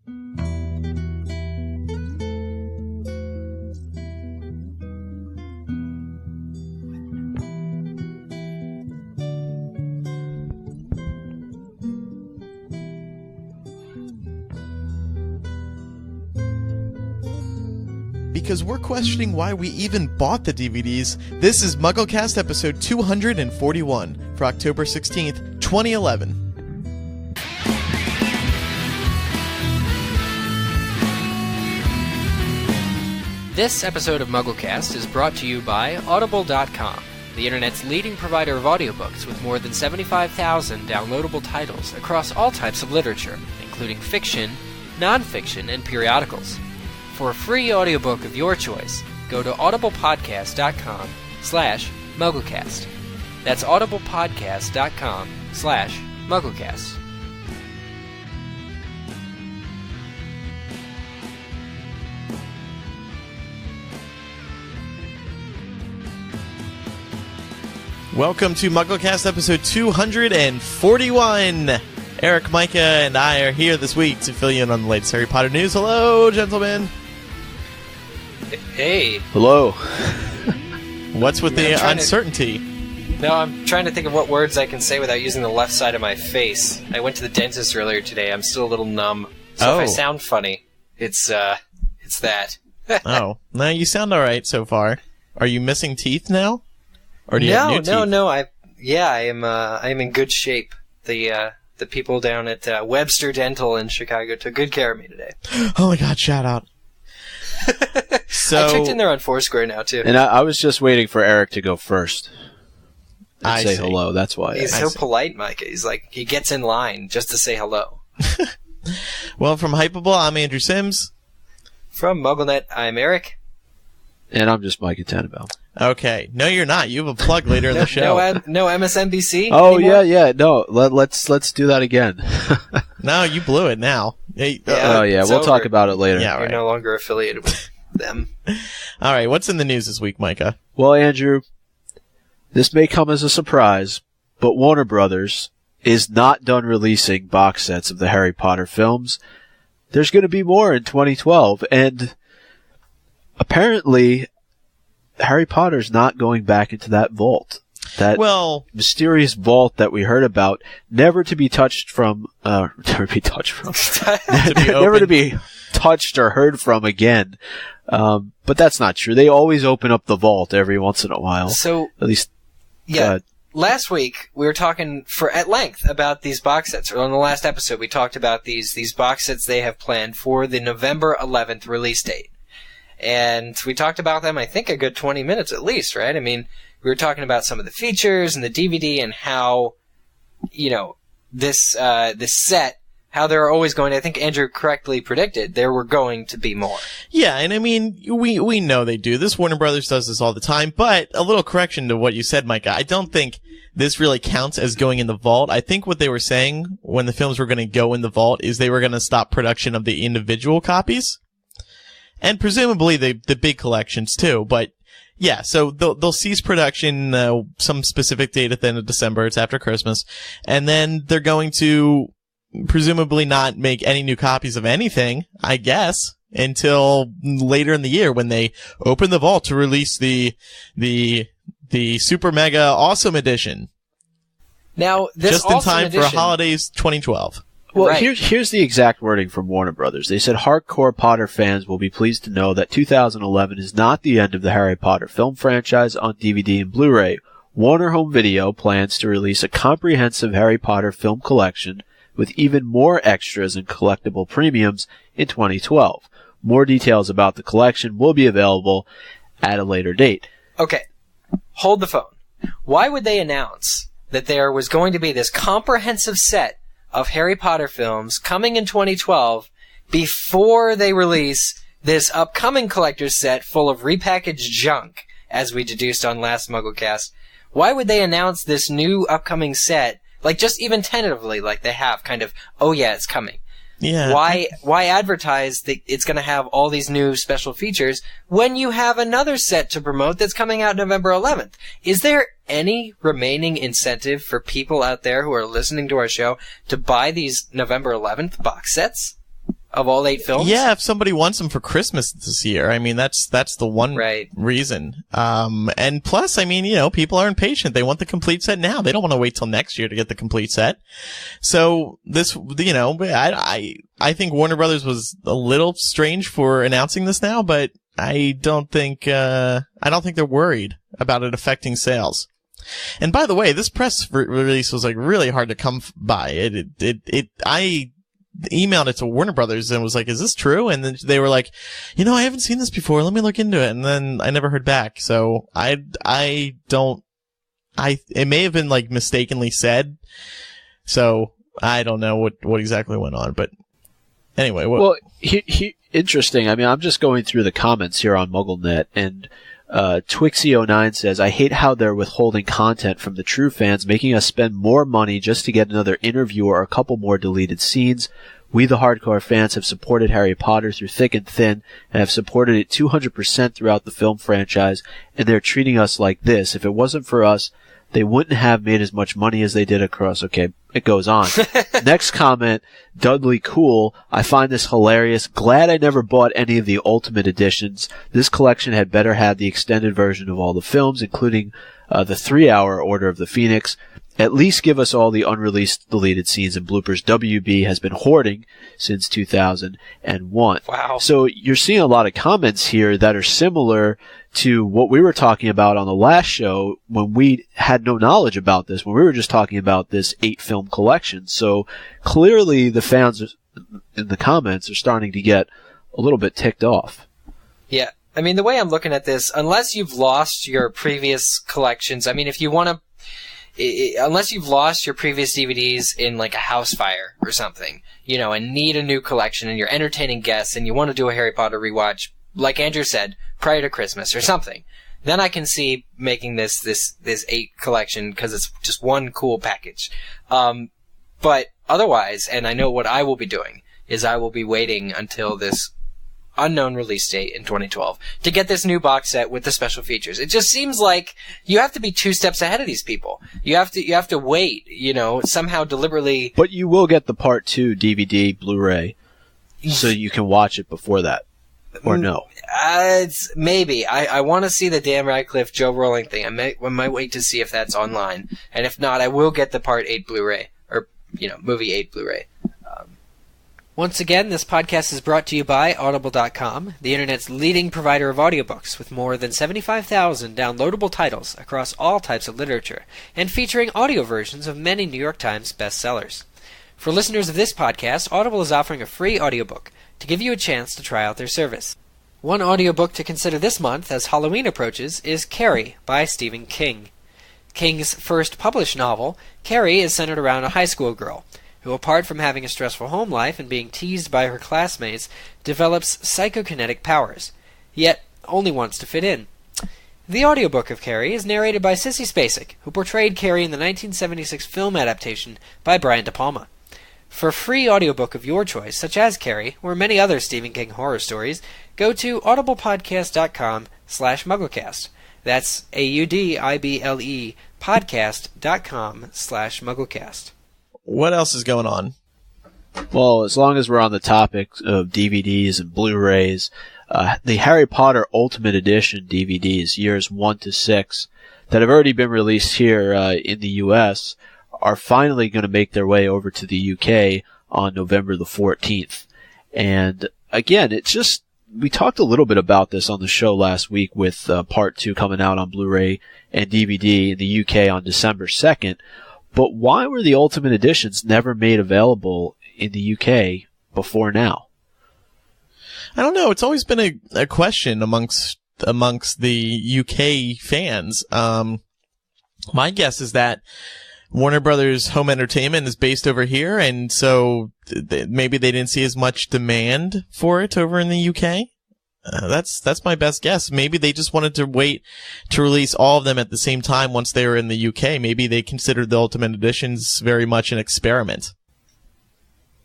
Because we're questioning why we even bought the DVDs, this is MuggleCast episode 241 for October 16th, 2011. This episode of MuggleCast is brought to you by Audible.com, the internet's leading provider of audiobooks with more than 75,000 downloadable titles across all types of literature, including fiction, non-fiction, and periodicals. For a free audiobook of your choice, go to audiblepodcast.com/MuggleCast. That's audiblepodcast.com/MuggleCast. Welcome to MuggleCast episode 241. Eric, Micah, and I are here this week to fill you in on the latest Harry Potter news. Hello, gentlemen. Hey. Hello. What's with the uncertainty? No, I'm trying to think of what words I can say without using the left side of my face. I went to the dentist earlier today. I'm still a little numb. So if I sound funny, it's that. Oh. No, you sound alright so far. Are you missing teeth now? Or do you have new teeth? No. I am in good shape. The people down at Webster Dental in Chicago took good care of me today. Oh my god, shout out. So, I checked in there on Foursquare now, too. And I was just waiting for Eric to go first and say hello. That's why. He's so polite, Micah. He's like, he gets in line just to say hello. Well, from Hypable, I'm Andrew Sims. From MuggleNet, I'm Eric. And I'm just Micah Tannenbaum. Okay. No, you're not. You have a plug later in the show. No MSNBC Oh, anymore? yeah. No, let's do that again. No, you blew it now. We'll talk about it later. Yeah, You're right. no longer affiliated with them. All right, what's in the news this week, Micah? Well, Andrew, this may come as a surprise, but Warner Brothers is not done releasing box sets of the Harry Potter films. There's going to be more in 2012, and apparently Harry Potter's not going back into that vault. That mysterious vault that we heard about, never to be touched from, never to be touched or heard from again. But that's not true. They always open up the vault every once in a while. So, at least, last week we were talking at length about these box sets. On the last episode, we talked about these box sets they have planned for the November 11th release date. And we talked about them, I think, a good 20 minutes at least, right? I mean, we were talking about some of the features and the DVD and how, this set, how there are always going to, I think Andrew correctly predicted, there were going to be more. Yeah, and I mean, we know they do this. Warner Brothers does this all the time, but a little correction to what you said, Micah. I don't think this really counts as going in the vault. I think what they were saying when the films were going to go in the vault is they were going to stop production of the individual copies. And presumably the big collections too, but yeah, so they'll cease production, some specific date at the end of December. It's after Christmas. And then they're going to presumably not make any new copies of anything, I guess, until later in the year when they open the vault to release the super mega awesome edition. Now, this just in time for holidays 2012. Well, right. Here's the exact wording from Warner Brothers. They said, hardcore Potter fans will be pleased to know that 2011 is not the end of the Harry Potter film franchise on DVD and Blu-ray. Warner Home Video plans to release a comprehensive Harry Potter film collection with even more extras and collectible premiums in 2012. More details about the collection will be available at a later date. Okay, hold the phone. Why would they announce that there was going to be this comprehensive set of Harry Potter films coming in 2012 before they release this upcoming collector's set full of repackaged junk, as we deduced on last MuggleCast? Why would they announce this new upcoming set, like just even tentatively, like they have, kind of, oh yeah, it's coming? Yeah. Why advertise that it's going to have all these new special features when you have another set to promote that's coming out November 11th? Is there any remaining incentive for people out there who are listening to our show to buy these November 11th box sets of all 8 films? Yeah, if somebody wants them for Christmas this year, I mean, that's the one reason. And plus, I mean, people are impatient. They want the complete set now. They don't want to wait till next year to get the complete set. So this, I think Warner Brothers was a little strange for announcing this now, but I don't think they're worried about it affecting sales. And by the way, this press release was like really hard to come by. I emailed it to Warner Brothers and was like, is this true? And then they were like, I haven't seen this before. Let me look into it. And then I never heard back. So it may have been like mistakenly said. So I don't know what exactly went on, but anyway. Well, interesting. I mean, I'm just going through the comments here on MuggleNet, and Twixie09 says, I hate how they're withholding content from the true fans, making us spend more money just to get another interview or a couple more deleted scenes. We, the hardcore fans, have supported Harry Potter through thick and thin and have supported it 200% throughout the film franchise, and they're treating us like this. If it wasn't for us, they wouldn't have made as much money as they did across. Okay, it goes on. Next comment, Dudley Cool. I find this hilarious. Glad I never bought any of the Ultimate Editions. This collection had better have the extended version of all the films, including the 3-hour Order of the Phoenix. At least give us all the unreleased deleted scenes and bloopers WB has been hoarding since 2001. Wow. So you're seeing a lot of comments here that are similar to what we were talking about on the last show when we had no knowledge about this, when we were just talking about this 8-film collection. So clearly the fans in the comments are starting to get a little bit ticked off. Yeah. I mean, the way I'm looking at this, unless you've lost your previous collections, I mean, if you want to, unless you've lost your previous DVDs in like a house fire or something, and need a new collection and you're entertaining guests and you want to do a Harry Potter rewatch, like Andrew said, prior to Christmas or something, then I can see making this 8 collection because it's just one cool package. But otherwise, and I know what I will be doing, is I will be waiting until this unknown release date in 2012 to get this new box set with the special features. It just seems like you have to be 2 steps ahead of these people. You have to wait, somehow deliberately. But you will get the Part 2 DVD Blu-ray, so you can watch it before that. Or no? It's maybe. I want to see the Dan Radcliffe, Joe Rowling thing. I might wait to see if that's online. And if not, I will get the Part 8 Blu-ray. Or, Movie 8 Blu-ray. Once again, this podcast is brought to you by Audible.com, the internet's leading provider of audiobooks, with more than 75,000 downloadable titles across all types of literature, and featuring audio versions of many New York Times bestsellers. For listeners of this podcast, Audible is offering a free audiobook to give you a chance to try out their service. One audiobook to consider this month as Halloween approaches is Carrie by Stephen King. King's first published novel, Carrie is centered around a high school girl who, apart from having a stressful home life and being teased by her classmates, develops psychokinetic powers, yet only wants to fit in. The audiobook of Carrie is narrated by Sissy Spacek, who portrayed Carrie in the 1976 film adaptation by Brian De Palma. For a free audiobook of your choice, such as Carrie, or many other Stephen King horror stories, go to audiblepodcast.com/MuggleCast. That's AUDIBLE podcast.com/MuggleCast. What else is going on? Well, as long as we're on the topic of DVDs and Blu-rays, the Harry Potter Ultimate Edition DVDs, years 1 to 6, that have already been released here in the U.S., are finally going to make their way over to the UK on November the 14th. And again, it's just, we talked a little bit about this on the show last week with Part 2 coming out on Blu-ray and DVD in the UK on December 2nd. But why were the Ultimate Editions never made available in the UK before now? I don't know. It's always been a question amongst the UK fans. My guess is that Warner Brothers Home Entertainment is based over here, and so maybe they didn't see as much demand for it over in the UK. That's my best guess. Maybe they just wanted to wait to release all of them at the same time once they were in the UK. Maybe they considered the Ultimate Editions very much an experiment.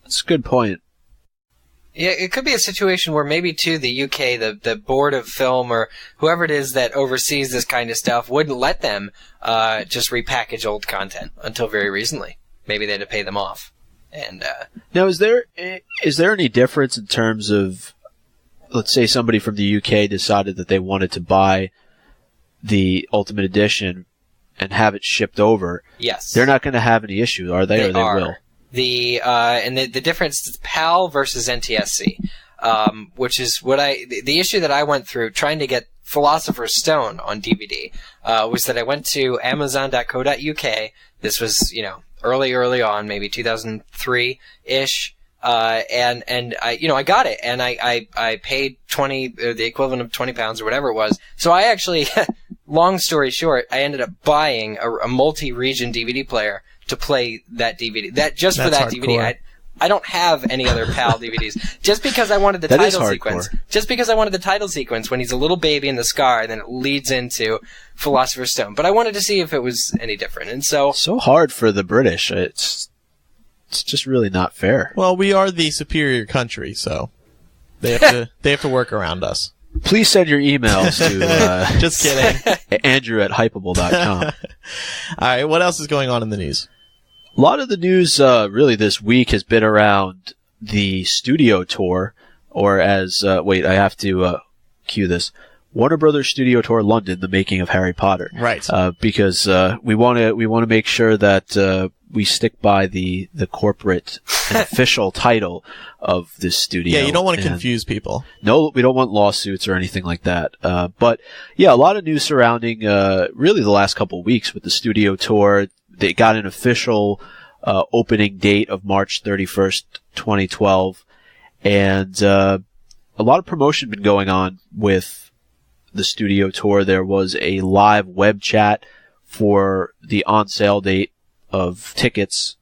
That's a good point. Yeah, it could be a situation where maybe, too, the UK, the Board of Film, or whoever it is that oversees this kind of stuff, wouldn't let them just repackage old content until very recently. Maybe they had to pay them off. And now, is there any difference in terms of, let's say somebody from the UK decided that they wanted to buy the Ultimate Edition and have it shipped over? Yes. They're not going to have any issues, are they? Or they will? And the difference is PAL versus NTSC, which is the issue that I went through trying to get Philosopher's Stone on DVD, was that I went to Amazon.co.uk. This was, early on, maybe 2003-ish. And I got it, and I paid the equivalent of £20 or whatever it was. So I actually, long story short, I ended up buying a multi-region DVD player to play that DVD. For that hardcore. DVD. I don't have any other PAL DVDs. Just because I wanted the title sequence. Just because I wanted the title sequence when he's a little baby in the scar, and then it leads into Philosopher's Stone. But I wanted to see if it was any different, and so hard for the British. It's just really not fair. Well, we are the superior country, so they have to work around us. Please send your emails to just kidding. Andrew@hypable.com. All right, what else is going on in the news? A lot of the news really this week has been around the studio tour, or as wait, I have to cue this. Warner Brothers Studio Tour London, the making of Harry Potter. Right. Because we want to make sure that we stick by the corporate and official title of this studio. Yeah, you don't want to confuse people. No, we don't want lawsuits or anything like that. But yeah, a lot of news surrounding really the last couple of weeks with the studio tour. They got an official opening date of March 31st, 2012, and a lot of promotion been going on with the studio tour. There was a live web chat for the on-sale date of tickets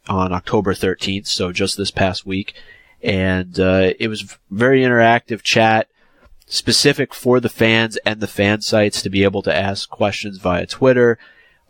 on October 13th, so just this past week, and it was very interactive chat, specific for the fans and the fan sites to be able to ask questions via Twitter.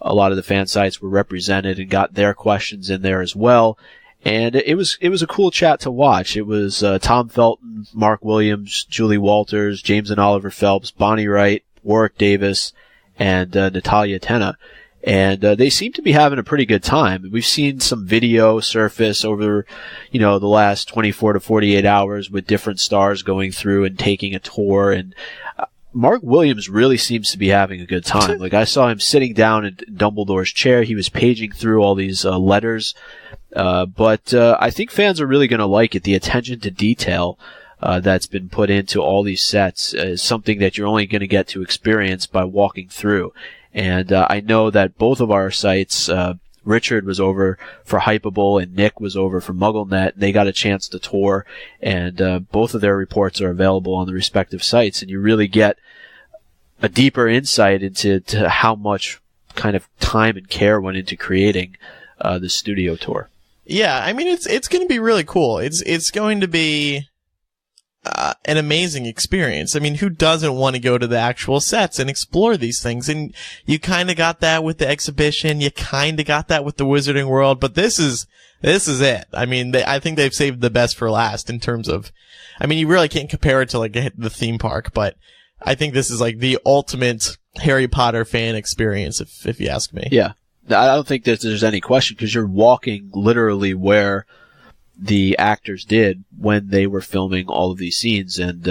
A lot of the fan sites were represented and got their questions in there as well. And it was a cool chat to watch. It was Tom Felton, Mark Williams, Julie Walters, James and Oliver Phelps, Bonnie Wright, Warwick Davis, and Natalia Tena. And they seem to be having a pretty good time. We've seen some video surface over, the last 24 to 48 hours with different stars going through and taking a tour. And Mark Williams really seems to be having a good time. Like, I saw him sitting down in Dumbledore's chair. He was paging through all these letters. But I think fans are really going to like it. The attention to detail that's been put into all these sets is something that you're only going to get to experience by walking through. And I know that both of our sites, Richard was over for Hypable and Nick was over for MuggleNet. They got a chance to tour, and both of their reports are available on the respective sites, and you really get a deeper insight into how much kind of time and care went into creating the studio tour. Yeah, I mean, it's going to be really cool. It's going to be an amazing experience. I mean, who doesn't want to go to the actual sets and explore these things? And you kind of got that with the exhibition. You kind of got that with the Wizarding World. But this is it. I mean, I think they've saved the best for last in terms of, I mean, you really can't compare it to like the theme park, but I think this is like the ultimate Harry Potter fan experience, if you ask me. Yeah. I don't think that there's any question, because you're walking literally where the actors did when they were filming all of these scenes. And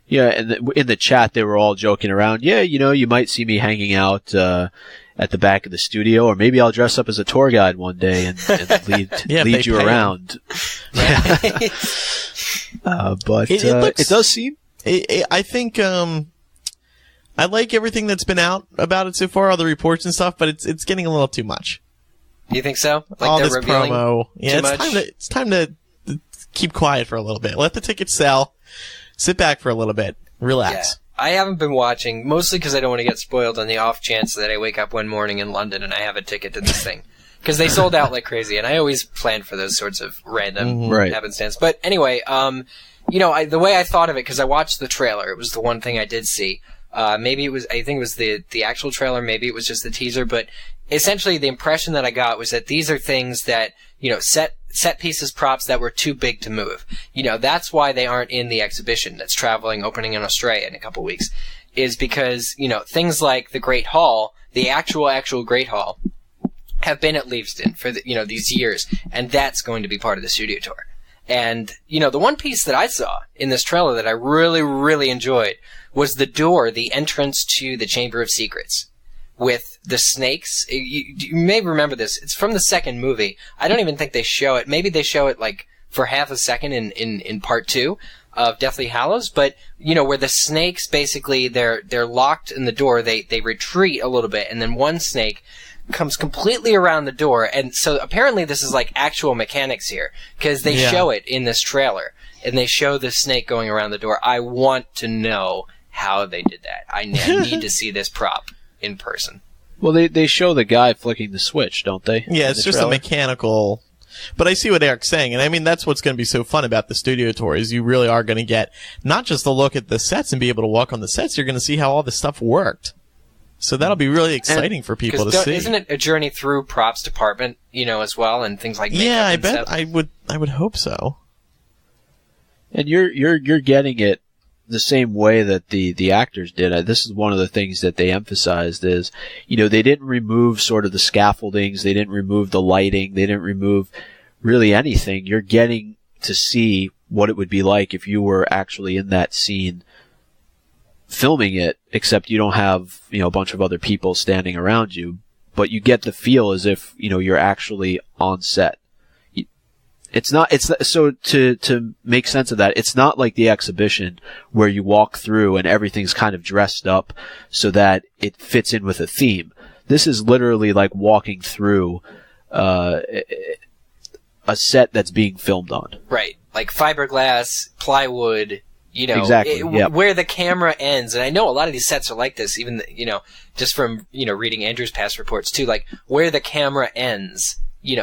in the chat they were all joking around, you might see me hanging out at the back of the studio, or maybe I'll dress up as a tour guide one day and lead you around. But it does seem, I think I like everything that's been out about it so far, all the reports and stuff, but it's getting a little too much. You think so? Like all they're this revealing promo. Yeah, too much? It's time to keep quiet for a little bit. Let the tickets sell. Sit back for a little bit. Relax. Yeah. I haven't been watching, mostly because I don't want to get spoiled on the off chance that I wake up one morning in London and I have a ticket to this thing. Because they sold out like crazy, and I always plan for those sorts of random happenstance. But anyway, the way I thought of it, because I watched the trailer, it was the one thing I did see. I think it was the actual trailer, maybe it was just the teaser, but essentially the impression that I got was that these are things that, set pieces, props that were too big to move. That's why they aren't in the exhibition that's opening in Australia in a couple weeks, is because, things like the Great Hall, the actual Great Hall, have been at Leavesden for these years, and that's going to be part of the studio tour. And, the one piece that I saw in this trailer that I really, really enjoyed was the door, the entrance to the Chamber of Secrets with the snakes. You may remember this. It's from the second movie. I don't even think they show it. Maybe they show it like for half a second in part 2 of Deathly Hallows. But, where the snakes basically, they're locked in the door. They retreat a little bit, and then one snake comes completely around the door, and so apparently this is like actual mechanics here, because they show it in this trailer, and they show the snake going around the door. I want to know how they did that. I need to see this prop in person. Well, they show the guy flicking the switch, don't they? Yeah, it's just a mechanical... But I see what Eric's saying, and I mean, that's what's going to be so fun about the studio tour, is you really are going to get not just a look at the sets and be able to walk on the sets, you're going to see how all the stuff worked. So that'll be really exciting for people to see. Isn't it a journey through props department, as well, and things like makeup? Yeah, I and bet stuff? I would hope so. And you're getting it the same way that the actors did. This is one of the things that they emphasized is, they didn't remove sort of the scaffoldings, they didn't remove the lighting, they didn't remove really anything. You're getting to see what it would be like if you were actually in that scene filming it, except you don't have, a bunch of other people standing around you, but you get the feel as if, you're actually on set. So to make sense of that, it's not like the exhibition where you walk through and everything's kind of dressed up so that it fits in with a theme. This is literally like walking through, a set that's being filmed on. Right. Like fiberglass, plywood, exactly. Where the camera ends. And I know a lot of these sets are like this, even, just from, reading Andrew's past reports too, like where the camera ends,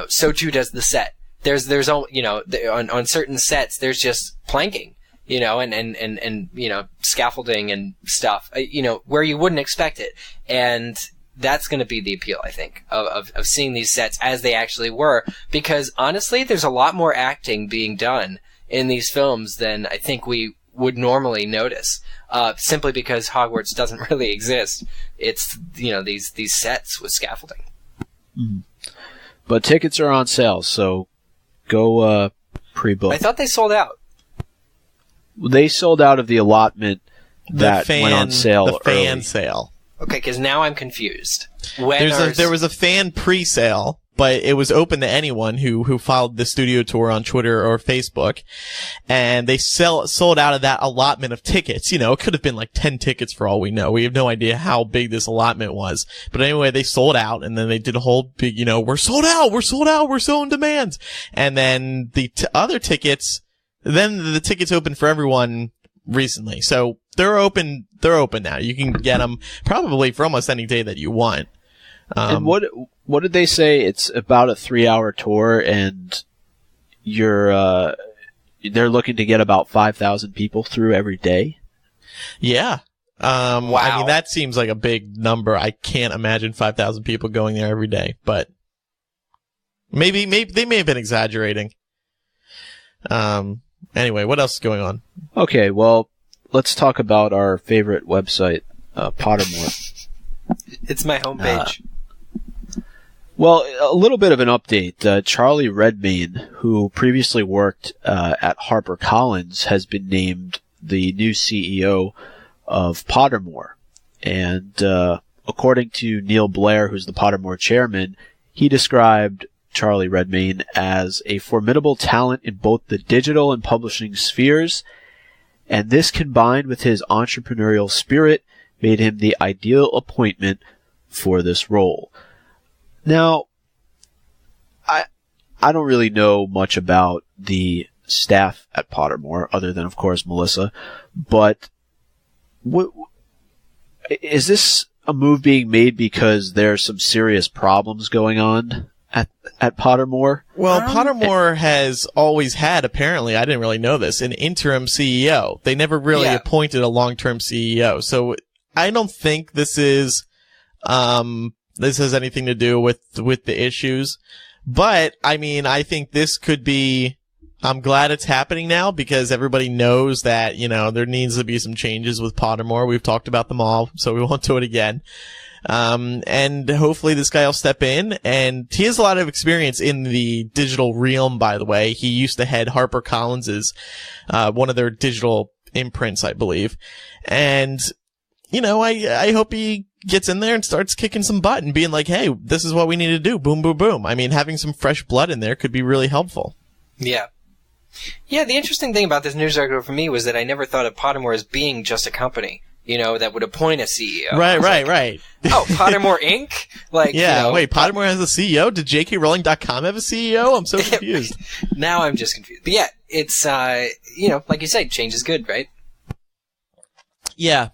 so too does the set. There's, on certain sets, there's just planking, and scaffolding and stuff, where you wouldn't expect it. And that's going to be the appeal, I think, of seeing these sets as they actually were. Because honestly, there's a lot more acting being done in these films than I think we would normally notice, simply because Hogwarts doesn't really exist. It's, these sets with scaffolding. Mm-hmm. But tickets are on sale, so go pre-book. I thought they sold out. They sold out of the allotment that went on sale the fan early. Sale. Okay, because now I'm confused. There was a fan pre-sale, but it was open to anyone who followed the studio tour on Twitter or Facebook, and they sold out of that allotment of tickets. It could have been like 10 tickets for all we know. We have no idea how big this allotment was. But anyway, they sold out, and then they did a whole big, we're sold out, we're so in demand. And then the other tickets, then the tickets opened for everyone recently. So they're open now. You can get them probably for almost any day that you want. And what did they say? It's about a 3-hour tour, and they're looking to get about 5,000 people through every day. Yeah. Wow. I mean, that seems like a big number. I can't imagine 5,000 people going there every day, but maybe they may have been exaggerating. Anyway, what else is going on? Okay, well, let's talk about our favorite website, Pottermore. It's my homepage. Well, a little bit of an update. Charlie Redmayne, who previously worked at HarperCollins, has been named the new CEO of Pottermore. And according to Neil Blair, who's the Pottermore chairman, he described Charlie Redmayne as a formidable talent in both the digital and publishing spheres, and this combined with his entrepreneurial spirit made him the ideal appointment for this role. Now, I don't really know much about the staff at Pottermore, other than, of course, Melissa, but is this a move being made because there's some serious problems going on at Pottermore? Well, Pottermore has always had, apparently, I didn't really know this, an interim CEO. They never really appointed a long-term CEO. So I don't think this has anything to do with the issues. But, I mean, I think this could be I'm glad it's happening now because everybody knows that, there needs to be some changes with Pottermore. We've talked about them all, so we won't do it again. And hopefully this guy will step in, and he has a lot of experience in the digital realm, by the way. He used to head HarperCollins's, one of their digital imprints, I believe. And, I hope he gets in there and starts kicking some butt and being like, hey, this is what we need to do. Boom, boom, boom. I mean, having some fresh blood in there could be really helpful. Yeah. Yeah, the interesting thing about this news article for me was that I never thought of Pottermore as being just a company, that would appoint a CEO. Right. Oh, Pottermore Inc.? Wait, Pottermore has a CEO? Did JKRowling.com have a CEO? I'm so confused. Now I'm just confused. But yeah, it's, like you say, change is good, right? Yeah.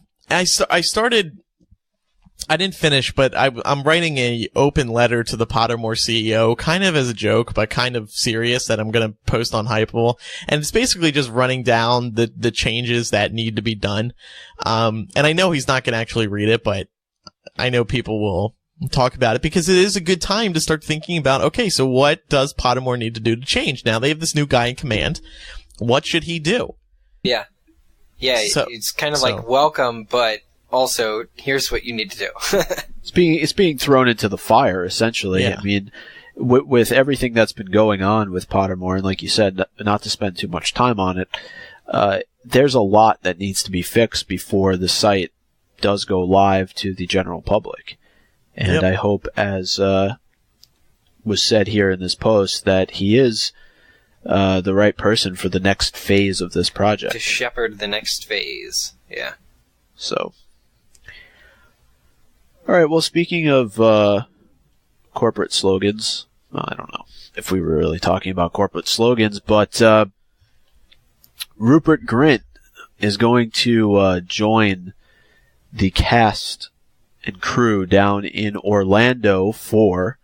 I didn't finish, but I'm writing a open letter to the Pottermore CEO, kind of as a joke, but kind of serious, that I'm going to post on Hypeable. And it's basically just running down the changes that need to be done. And I know he's not going to actually read it, but I know people will talk about it because it is a good time to start thinking about, okay, so what does Pottermore need to do to change? Now they have this new guy in command. What should he do? Yeah. Yeah, it's kind of like welcome, but also, here's what you need to do. It's being thrown into the fire, essentially. Yeah. I mean, with everything that's been going on with Pottermore, and like you said, not to spend too much time on it, there's a lot that needs to be fixed before the site does go live to the general public. And Yep. I hope, as was said here in this post, that he is the right person for the next phase of this project. To shepherd the next phase. Yeah. So... All right, well, speaking of corporate slogans, I don't know if we were really talking about corporate slogans, but Rupert Grint is going to join the cast and crew down in Orlando for,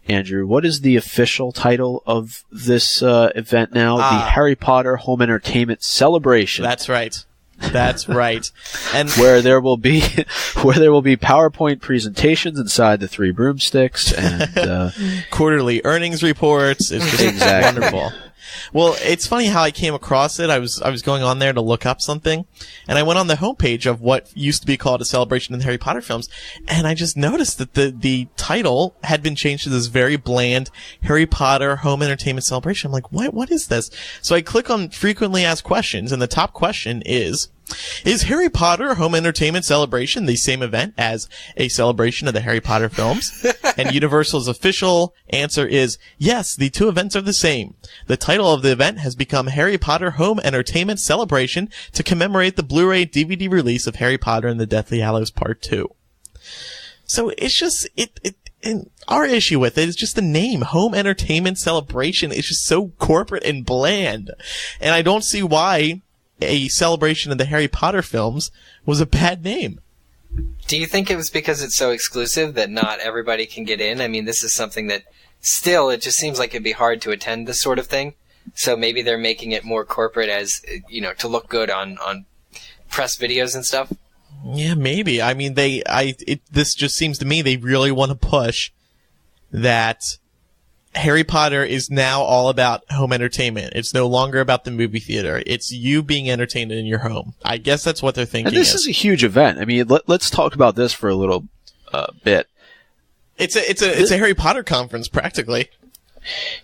Andrew, what is the official title of this event now? The Harry Potter Home Entertainment Celebration. That's right. And where there will be PowerPoint presentations inside the three broomsticks and quarterly earnings reports. It's just wonderful. Well, it's funny how I came across it. I was going on there to look up something, and I went on the homepage of what used to be called a celebration of the Harry Potter films, and I just noticed that the title had been changed to this very bland Harry Potter Home Entertainment Celebration. I'm like, what is this? So I click on frequently asked questions, and the top question is Harry Potter Home Entertainment Celebration the same event as a celebration of the Harry Potter films? And Universal's official answer is, yes, the two events are the same. The title of the event has become Harry Potter Home Entertainment Celebration to commemorate the Blu-ray DVD release of Harry Potter and the Deathly Hallows Part 2. So it's just, and our issue with it is just the name, Home Entertainment Celebration. It's just so corporate and bland. And I don't see why a celebration of the Harry Potter films was a bad name. Do you think it was because it's so exclusive that not everybody can get in? I mean, this is something that still, it just seems like it'd be hard to attend this sort of thing. So maybe they're making it more corporate as, to look good on press videos and stuff. Yeah, maybe. I mean, this just seems to me they really want to push that Harry Potter is now all about home entertainment. It's no longer about the movie theater. It's you being entertained in your home. I guess that's what they're thinking. And this is a huge event. I mean, let's talk about this for a little bit. It's a Harry Potter conference, practically.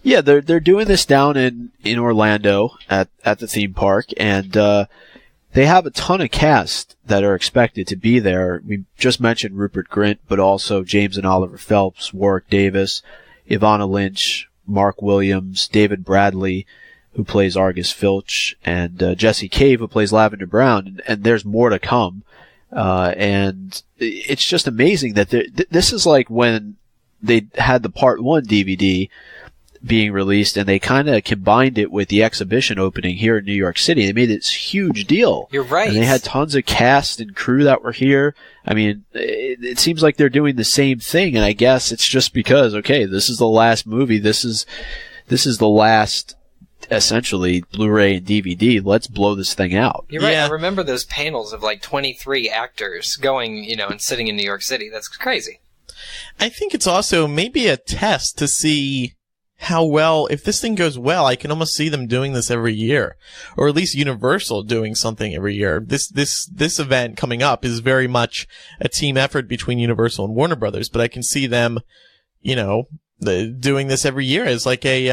Yeah, they're doing this down in Orlando at the theme park, and they have a ton of cast that are expected to be there. We just mentioned Rupert Grint, but also James and Oliver Phelps, Warwick Davis, Ivana Lynch, Mark Williams, David Bradley, who plays Argus Filch, and Jesse Cave, who plays Lavender Brown, and there's more to come. And it's just amazing that this is like when they had the Part 1 DVD being released, and they kind of combined it with the exhibition opening here in New York City. They made this huge deal. You're right. And they had tons of cast and crew that were here. I mean, it seems like they're doing the same thing, and I guess it's just because, okay, this is the last movie. This is the last, essentially, Blu-ray and DVD. Let's blow this thing out. You're right. Yeah. I remember those panels of like 23 actors going, and sitting in New York City. That's crazy. I think it's also maybe a test to see how well, if this thing goes well, I can almost see them doing this every year, or at least Universal doing something every year. This event coming up is very much a team effort between Universal and Warner Brothers, but I can see them, doing this every year as like a,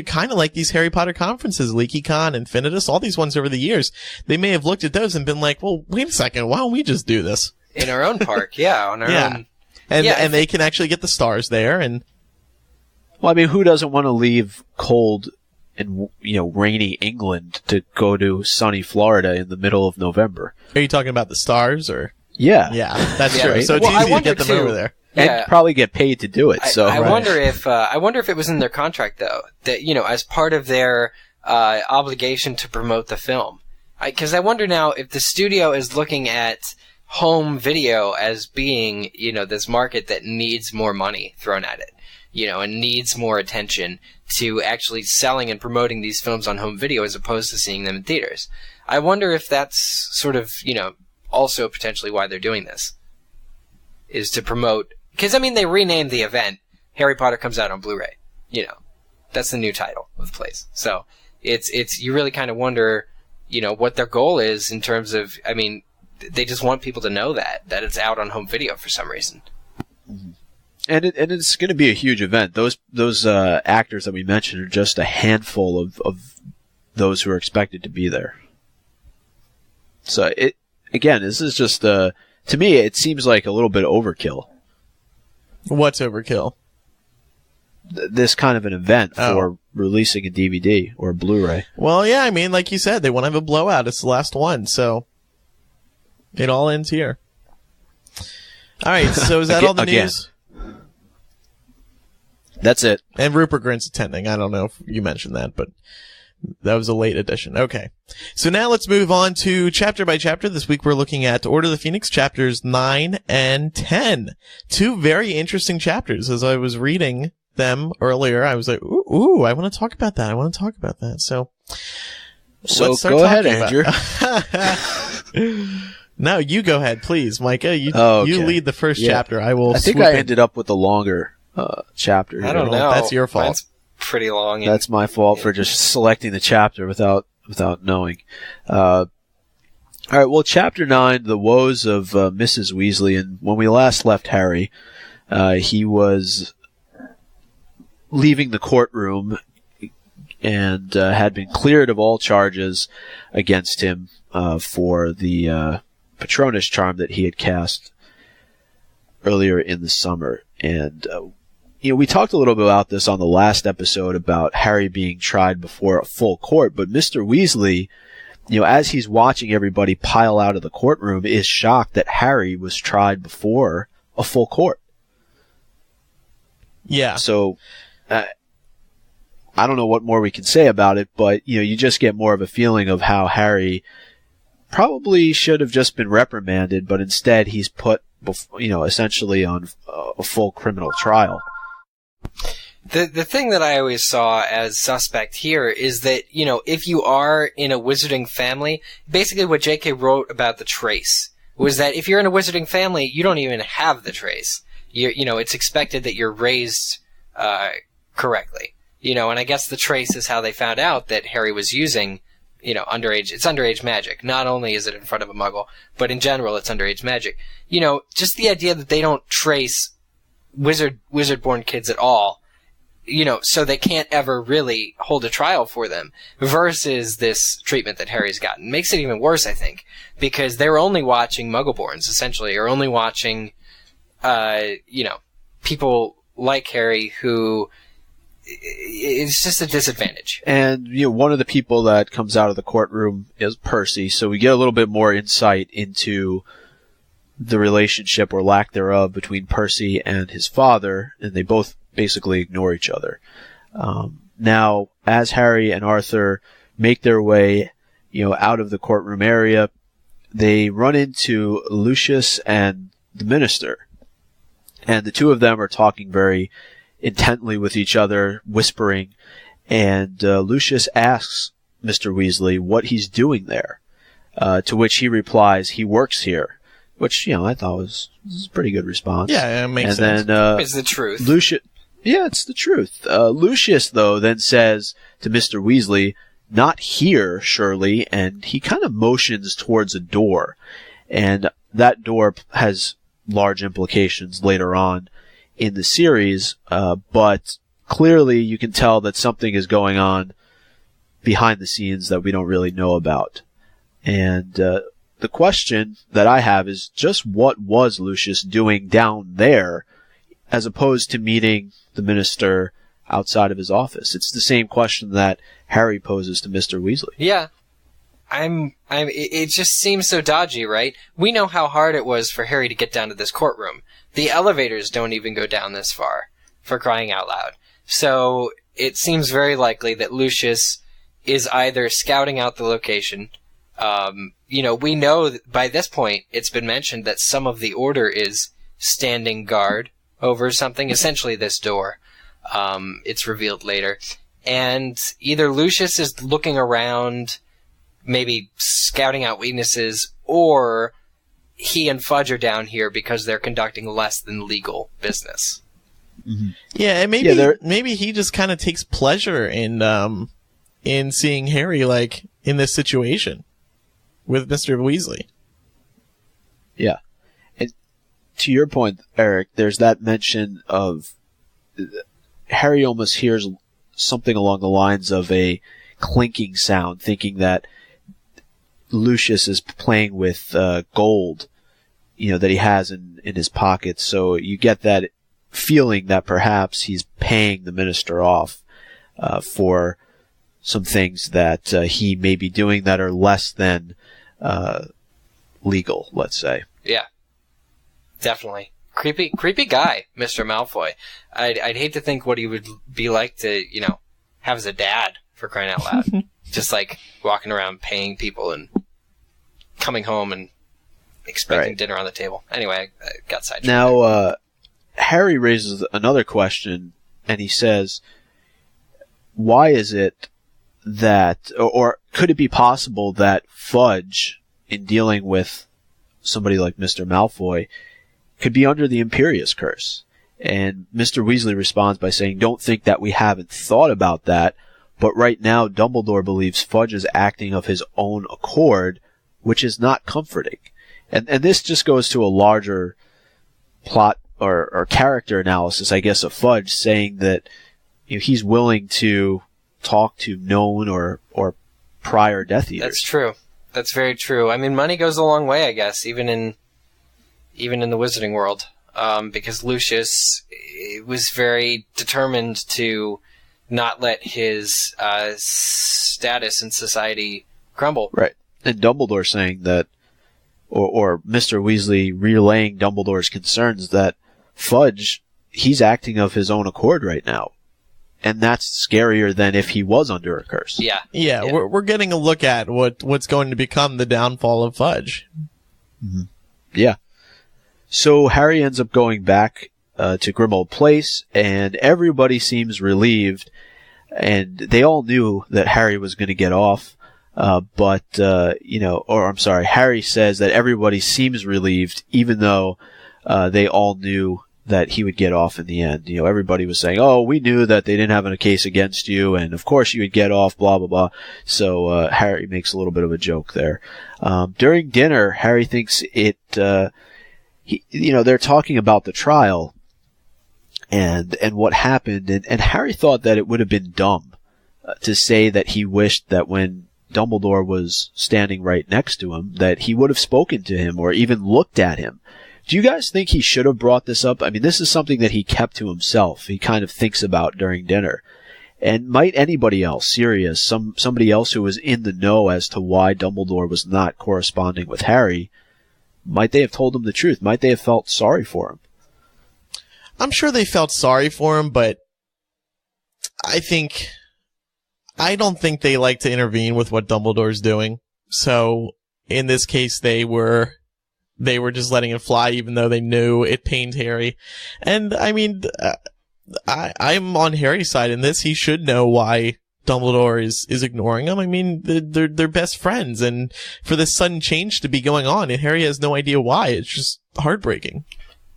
kind of like these Harry Potter conferences, LeakyCon, Infinitus, all these ones over the years. They may have looked at those and been like, well, wait a second, why don't we just do this? In our own park, on our own. And they can actually get the stars there. And well, I mean, who doesn't want to leave cold and rainy England to go to sunny Florida in the middle of November? Are you talking about the stars or? Yeah, that's true. Right? So it's easy to get them over there. And probably get paid to do it. I wonder if it was in their contract though, that as part of their obligation to promote the film. Because I wonder now if the studio is looking at home video as being this market that needs more money thrown at it, and needs more attention to actually selling and promoting these films on home video as opposed to seeing them in theaters. I wonder if that's sort of also potentially why they're doing this, is to promote. Because, they renamed the event. Harry Potter comes out on Blu-ray. That's the new title of the place. So, it's you really kind of wonder, what their goal is in terms of, they just want people to know that it's out on home video for some reason. And it's going to be a huge event. Those actors that we mentioned are just a handful of those who are expected to be there. So, this is just, to me, it seems like a little bit overkill. What's overkill? This kind of an event for releasing a DVD or a Blu-ray. Well, yeah, like you said, they want to have a blowout. It's the last one, so it all ends here. All right, so is that all the news? That's it. And Rupert Grint's attending. I don't know if you mentioned that, but that was a late edition. Okay. So now let's move on to chapter by chapter. This week we're looking at Order of the Phoenix chapters 9 and 10. Two very interesting chapters. As I was reading them earlier, I was like, ooh, I want to talk about that. So let's start go ahead, Andrew. No, you go ahead, please, Micah. You lead the first chapter. I think I ended up with the longer chapter. I don't know. That's your fault. Mine's pretty long. That's my fault for just selecting the chapter without knowing. All right, well, chapter 9, The Woes of Mrs. Weasley. And when we last left Harry, he was leaving the courtroom and had been cleared of all charges against him for the Patronus charm that he had cast earlier in the summer. And we talked a little bit about this on the last episode about Harry being tried before a full court, but Mr. Weasley, as he's watching everybody pile out of the courtroom, is shocked that Harry was tried before a full court. Yeah. So, I don't know what more we can say about it, but, you just get more of a feeling of how Harry probably should have just been reprimanded, but instead he's put, essentially on a full criminal trial. The thing that I always saw as suspect here is that, if you are in a wizarding family, basically what J.K. wrote about the trace was that if you're in a wizarding family, you don't even have the trace. It's expected that you're raised correctly. And I guess the trace is how they found out that Harry was using, underage. It's underage magic. Not only is it in front of a Muggle, but in general, it's underage magic. Just the idea that they don't trace wizard-born kids at all, so they can't ever really hold a trial for them, versus this treatment that Harry's gotten. Makes it even worse, I think, because they're only watching Muggleborns, essentially, or only watching, people like Harry who, it's just a disadvantage. And, one of the people that comes out of the courtroom is Percy, so we get a little bit more insight into the relationship or lack thereof between Percy and his father, and they both basically ignore each other. Now, as Harry and Arthur make their way, out of the courtroom area, they run into Lucius and the minister. And the two of them are talking very intently with each other, whispering, and Lucius asks Mr. Weasley what he's doing there, to which he replies, he works here, which, I thought was a pretty good response. Yeah, it makes sense. And then, it's the truth. Yeah, it's the truth. Lucius, though, then says to Mr. Weasley, "Not here, surely," and he kind of motions towards a door. And that door has large implications later on in the series, but clearly you can tell that something is going on behind the scenes that we don't really know about. And the question that I have is just what was Lucius doing down there as opposed to meeting the minister outside of his office? It's the same question that Harry poses to Mr. Weasley. Yeah. It just seems so dodgy, right? We know how hard it was for Harry to get down to this courtroom. The elevators don't even go down this far, for crying out loud. So it seems very likely that Lucius is either scouting out the location. We know that by this point it's been mentioned that some of the Order is standing guard over something, essentially this door. It's revealed later. And either Lucius is looking around, maybe scouting out weaknesses, or he and Fudge are down here because they're conducting less than legal business. Mm-hmm. Yeah, and maybe he just kind of takes pleasure in seeing Harry like in this situation with Mr. Weasley. Yeah. And to your point, Eric, there's that mention of Harry almost hears something along the lines of a clinking sound, thinking that Lucius is playing with gold, that he has in his pockets. So you get that feeling that perhaps he's paying the minister off for some things that he may be doing that are less than legal, let's say. Yeah, definitely. Creepy guy, Mr. Malfoy. I'd hate to think what he would be like to, have as a dad, for crying out loud. Just like walking around paying people and coming home and expecting dinner on the table. Anyway, I got sidetracked. Now, Harry raises another question, and he says, why is it that, or could it be possible that Fudge, in dealing with somebody like Mr. Malfoy, could be under the Imperius Curse? And Mr. Weasley responds by saying, "Don't think that we haven't thought about that, but right now Dumbledore believes Fudge is acting of his own accord, which is not comforting." And this just goes to a larger plot or character analysis, I guess, of Fudge, saying that he's willing to talk to known or prior Death Eaters. That's true. That's very true. I mean, money goes a long way, I guess, even in the wizarding world, because Lucius was very determined to not let his status in society crumble. Right. And Dumbledore saying that, or Mr. Weasley relaying Dumbledore's concerns that Fudge, he's acting of his own accord right now. And that's scarier than if he was under a curse. Yeah. We're getting a look at what's going to become the downfall of Fudge. Mm-hmm. Yeah. So Harry ends up going back to Grimmauld Place, and everybody seems relieved. And they all knew that Harry was going to get off. Harry says that everybody seems relieved, even though they all knew that he would get off in the end. Everybody was saying, "Oh, we knew that they didn't have a case against you, and of course you would get off, blah, blah, blah." So Harry makes a little bit of a joke there. During dinner, Harry thinks they're talking about the trial and what happened, and Harry thought that it would have been dumb to say that he wished that when Dumbledore was standing right next to him, that he would have spoken to him or even looked at him. Do you guys think he should have brought this up? I mean, this is something that he kept to himself. He kind of thinks about during dinner. And might anybody else, Sirius, somebody else who was in the know as to why Dumbledore was not corresponding with Harry, might they have told him the truth? Might they have felt sorry for him? I'm sure they felt sorry for him, but I don't think they like to intervene with what Dumbledore's doing. So in this case, they were just letting it fly, even though they knew it pained Harry. And I mean, I'm on Harry's side in this. He should know why Dumbledore is ignoring him. I mean, they're best friends, and for this sudden change to be going on, and Harry has no idea why. It's just heartbreaking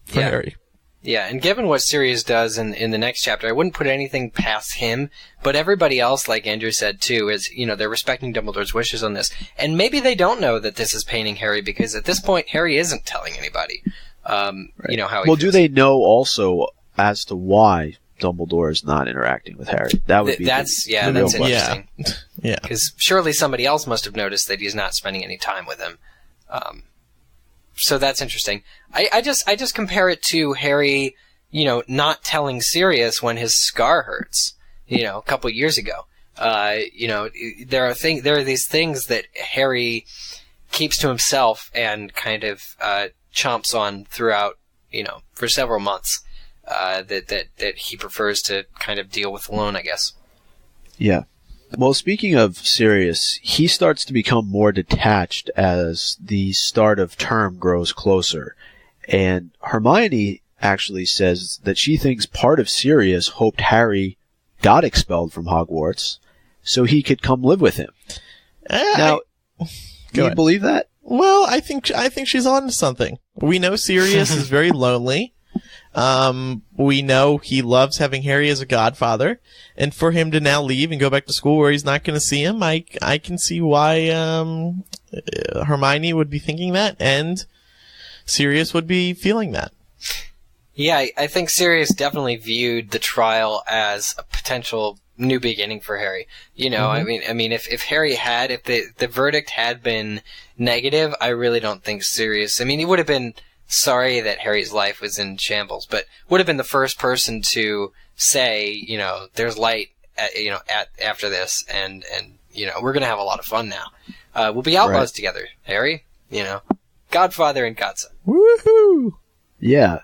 for Harry. Yeah, and given what Sirius does in the next chapter, I wouldn't put anything past him, but everybody else, like Andrew said too, is, they're respecting Dumbledore's wishes on this. And maybe they don't know that this is paining Harry, because at this point, Harry isn't telling anybody, how he feels. Do they know also as to why Dumbledore is not interacting with Harry? That would be that's the real question. interesting. Yeah. Because surely somebody else must have noticed that he's not spending any time with him. So that's interesting. I just compare it to Harry, not telling Sirius when his scar hurts, a couple years ago. There are these things that Harry keeps to himself and kind of chomps on throughout, for several months, that he prefers to kind of deal with alone, I guess. Yeah. Well, speaking of Sirius, he starts to become more detached as the start of term grows closer. And Hermione actually says that she thinks part of Sirius hoped Harry got expelled from Hogwarts so he could come live with him. Now, do you believe that? Well, I think she's on to something. We know Sirius is very lonely. We know he loves having Harry as a godfather, and for him to now leave and go back to school where he's not going to see him, I can see why Hermione would be thinking that, and Sirius would be feeling that. Yeah, I think Sirius definitely viewed the trial as a potential new beginning for Harry. Mm-hmm. I mean, if Harry had, if the verdict had been negative, I really don't think Sirius. I mean, he would have been sorry that Harry's life was in shambles, but would have been the first person to say, there's light, after this, and we're gonna have a lot of fun now. We'll be outlaws together, Harry. Godfather and godson. Woohoo! Yeah,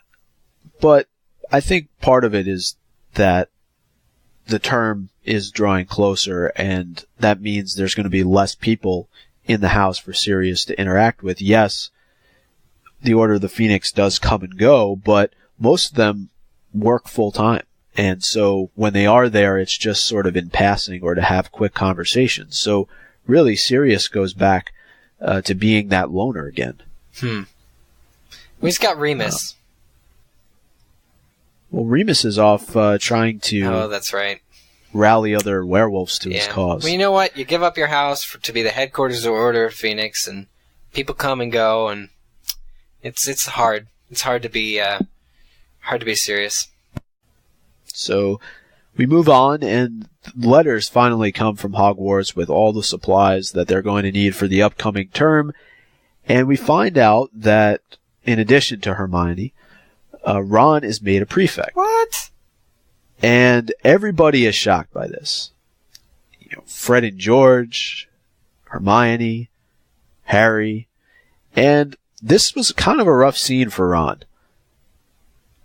but I think part of it is that the term is drawing closer, and that means there's going to be less people in the house for Sirius to interact with. Yes, the Order of the Phoenix does come and go, but most of them work full time. And so when they are there, it's just sort of in passing or to have quick conversations. So really, Sirius goes back to being that loner again. He's got Remus. Well, Remus is off trying to that's right. rally other werewolves to his cause. Well, you know what? You give up your house to be the headquarters of the Order of Phoenix, and people come and go, and it's hard. It's hard to be serious. So we move on, and letters finally come from Hogwarts with all the supplies that they're going to need for the upcoming term. And we find out that, in addition to Hermione, Ron is made a prefect. What? And everybody is shocked by this. Fred and George, Hermione, Harry, and this was kind of a rough scene for Ron.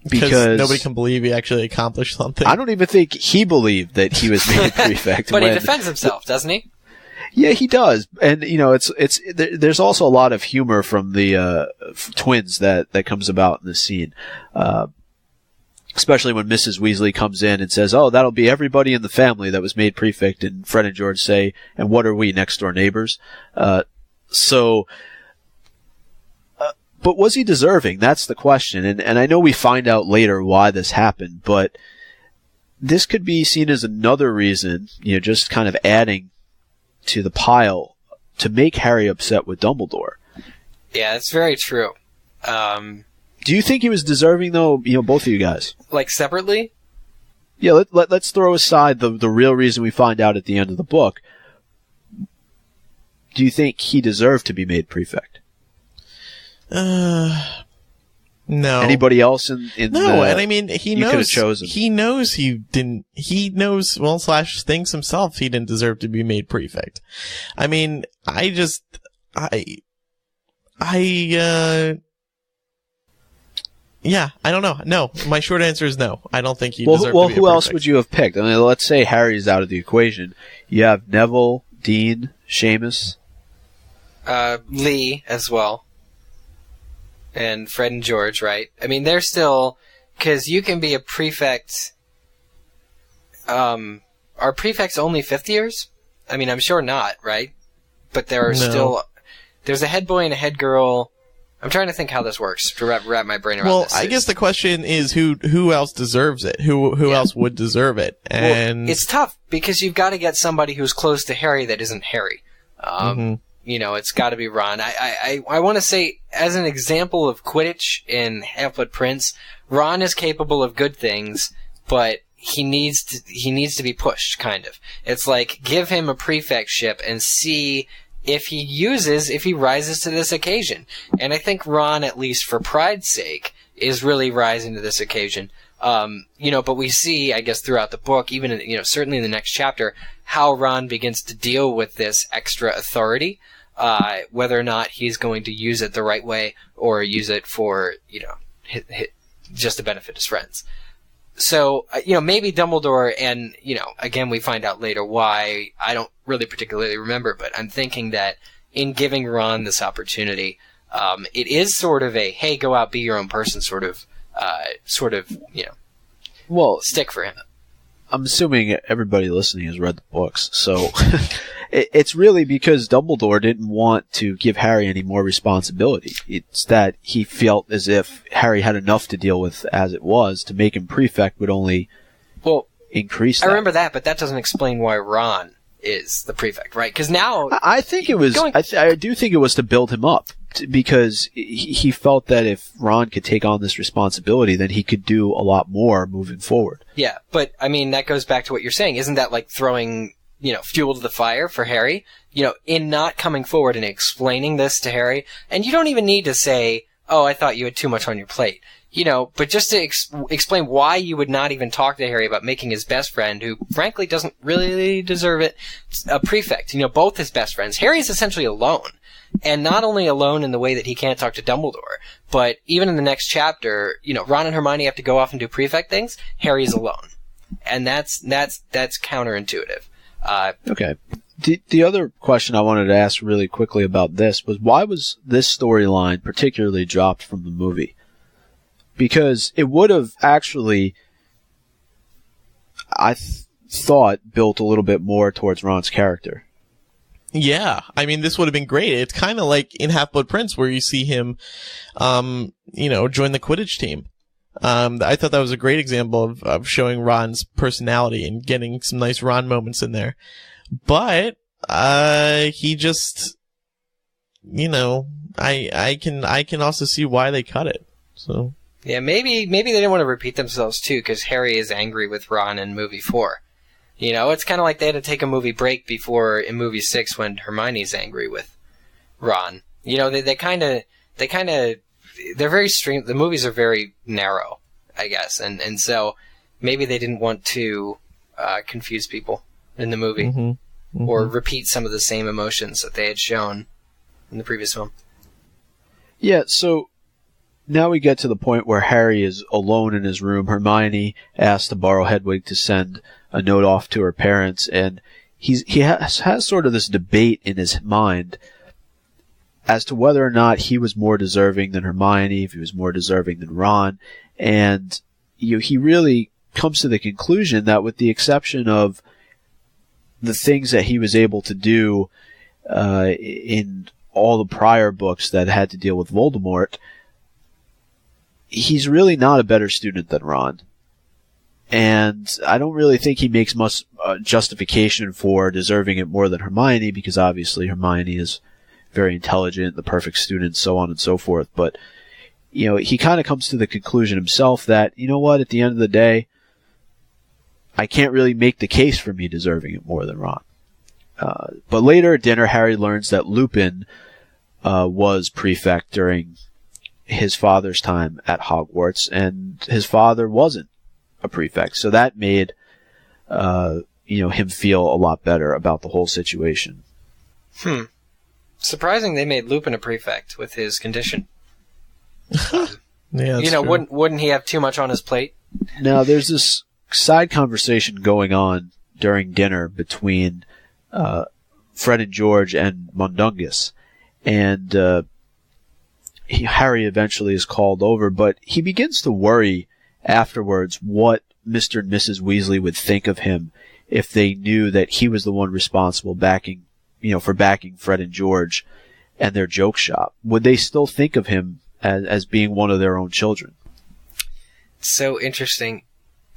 Because nobody can believe he actually accomplished something. I don't even think he believed that he was made prefect. But he defends himself, doesn't he? Yeah, he does. And, there's also a lot of humor from the twins that comes about in this scene. Especially when Mrs. Weasley comes in and says, "Oh, that'll be everybody in the family that was made prefect." And Fred and George say, "And what are we, next door neighbors?" But was he deserving? That's the question. And I know we find out later why this happened, but this could be seen as another reason, just kind of adding to the pile to make Harry upset with Dumbledore. Yeah, that's very true. Do you think he was deserving, though, both of you guys? Like, separately? Yeah, let's throw aside the real reason we find out at the end of the book. Do you think he deserved to be made prefect? No. Anybody else in No, and I mean, he knows. Could have chosen. He knows he didn't. He knows. Well, / thinks himself he didn't deserve to be made prefect. I mean, yeah, I don't know. No, my short answer is no. I don't think he deserved to be a prefect. Who else would you have picked? I mean, let's say Harry's out of the equation. You have Neville, Dean, Seamus. Lee as well. And Fred and George, right? I mean, they're still... Because you can be a prefect... are prefects only 5th years? I mean, I'm sure not, right? But there are still... There's a head boy and a head girl. I'm trying to think how this works to wrap my brain around well, this. I guess the question is who else deserves it? Who else would deserve it? And well, it's tough because you've got to get somebody who's close to Harry that isn't Harry. You know, it's got to be Ron. I want to say, as an example of Quidditch in Half-Blood Prince, Ron is capable of good things, but he needs to be pushed, kind of. It's like, give him a prefectship and see if he rises to this occasion. And I think Ron, at least for pride's sake, is really rising to this occasion. You know, but we see, I guess, throughout the book, even, certainly in the next chapter, how Ron begins to deal with this extra authority, whether or not he's going to use it the right way or use it for, just to benefit his friends. So, maybe Dumbledore, and, again, we find out later why. I don't really particularly remember, but I'm thinking that in giving Ron this opportunity, it is sort of a, hey, go out, be your own person sort of, stick for him. I'm assuming everybody listening has read the books, so it's really because Dumbledore didn't want to give Harry any more responsibility. It's that he felt as if Harry had enough to deal with as it was. To make him prefect would only increase that. I remember that, but that doesn't explain why Ron is the prefect, right? Because now... I think it was... I do think it was to build him up, because he felt that if Ron could take on this responsibility, then he could do a lot more moving forward. Yeah, but, I mean, that goes back to what you're saying. Isn't that like throwing, fuel to the fire for Harry? In not coming forward and explaining this to Harry. And you don't even need to say, oh, I thought you had too much on your plate. But just to explain why you would not even talk to Harry about making his best friend, who frankly doesn't really deserve it, a prefect. Both his best friends. Harry's essentially alone. And not only alone in the way that he can't talk to Dumbledore, but even in the next chapter, Ron and Hermione have to go off and do prefect things. Harry's alone. And that's counterintuitive. Okay. The other question I wanted to ask really quickly about this was, why was this storyline particularly dropped from the movie? Because it would have actually, I thought, built a little bit more towards Ron's character. Yeah, I mean, this would have been great. It's kind of like in Half-Blood Prince, where you see him, join the Quidditch team. I thought that was a great example of showing Ron's personality and getting some nice Ron moments in there. But, he just, I can also see why they cut it. So. Yeah, maybe they didn't want to repeat themselves too, because Harry is angry with Ron in movie 4. It's kind of like they had to take a movie break before in movie 6 when Hermione's angry with Ron. They're very stream. The movies are very narrow, I guess, and so maybe they didn't want to confuse people in the movie or repeat some of the same emotions that they had shown in the previous film. Yeah, so now we get to the point where Harry is alone in his room. Hermione asks to borrow Hedwig to send a note off to her parents, and he has sort of this debate in his mind as to whether or not he was more deserving than Hermione, if he was more deserving than Ron, and he really comes to the conclusion that, with the exception of the things that he was able to do in all the prior books that had to deal with Voldemort, he's really not a better student than Ron. And I don't really think he makes much justification for deserving it more than Hermione, because obviously Hermione is very intelligent, the perfect student, so on and so forth. But, he kind of comes to the conclusion himself that, at the end of the day, I can't really make the case for me deserving it more than Ron. But later at dinner, Harry learns that Lupin was prefect during his father's time at Hogwarts, and his father wasn't a prefect. So that made, him feel a lot better about the whole situation. Surprising they made Lupin a prefect with his condition. Yeah, true. Wouldn't he have too much on his plate? Now, there's this side conversation going on during dinner between Fred and George and Mundungus, and Harry eventually is called over, but he begins to worry afterwards what Mr. and Mrs. Weasley would think of him if they knew that he was the one responsible for backing Fred and George. and their joke shop, would they still think of him as being one of their own children? So interesting.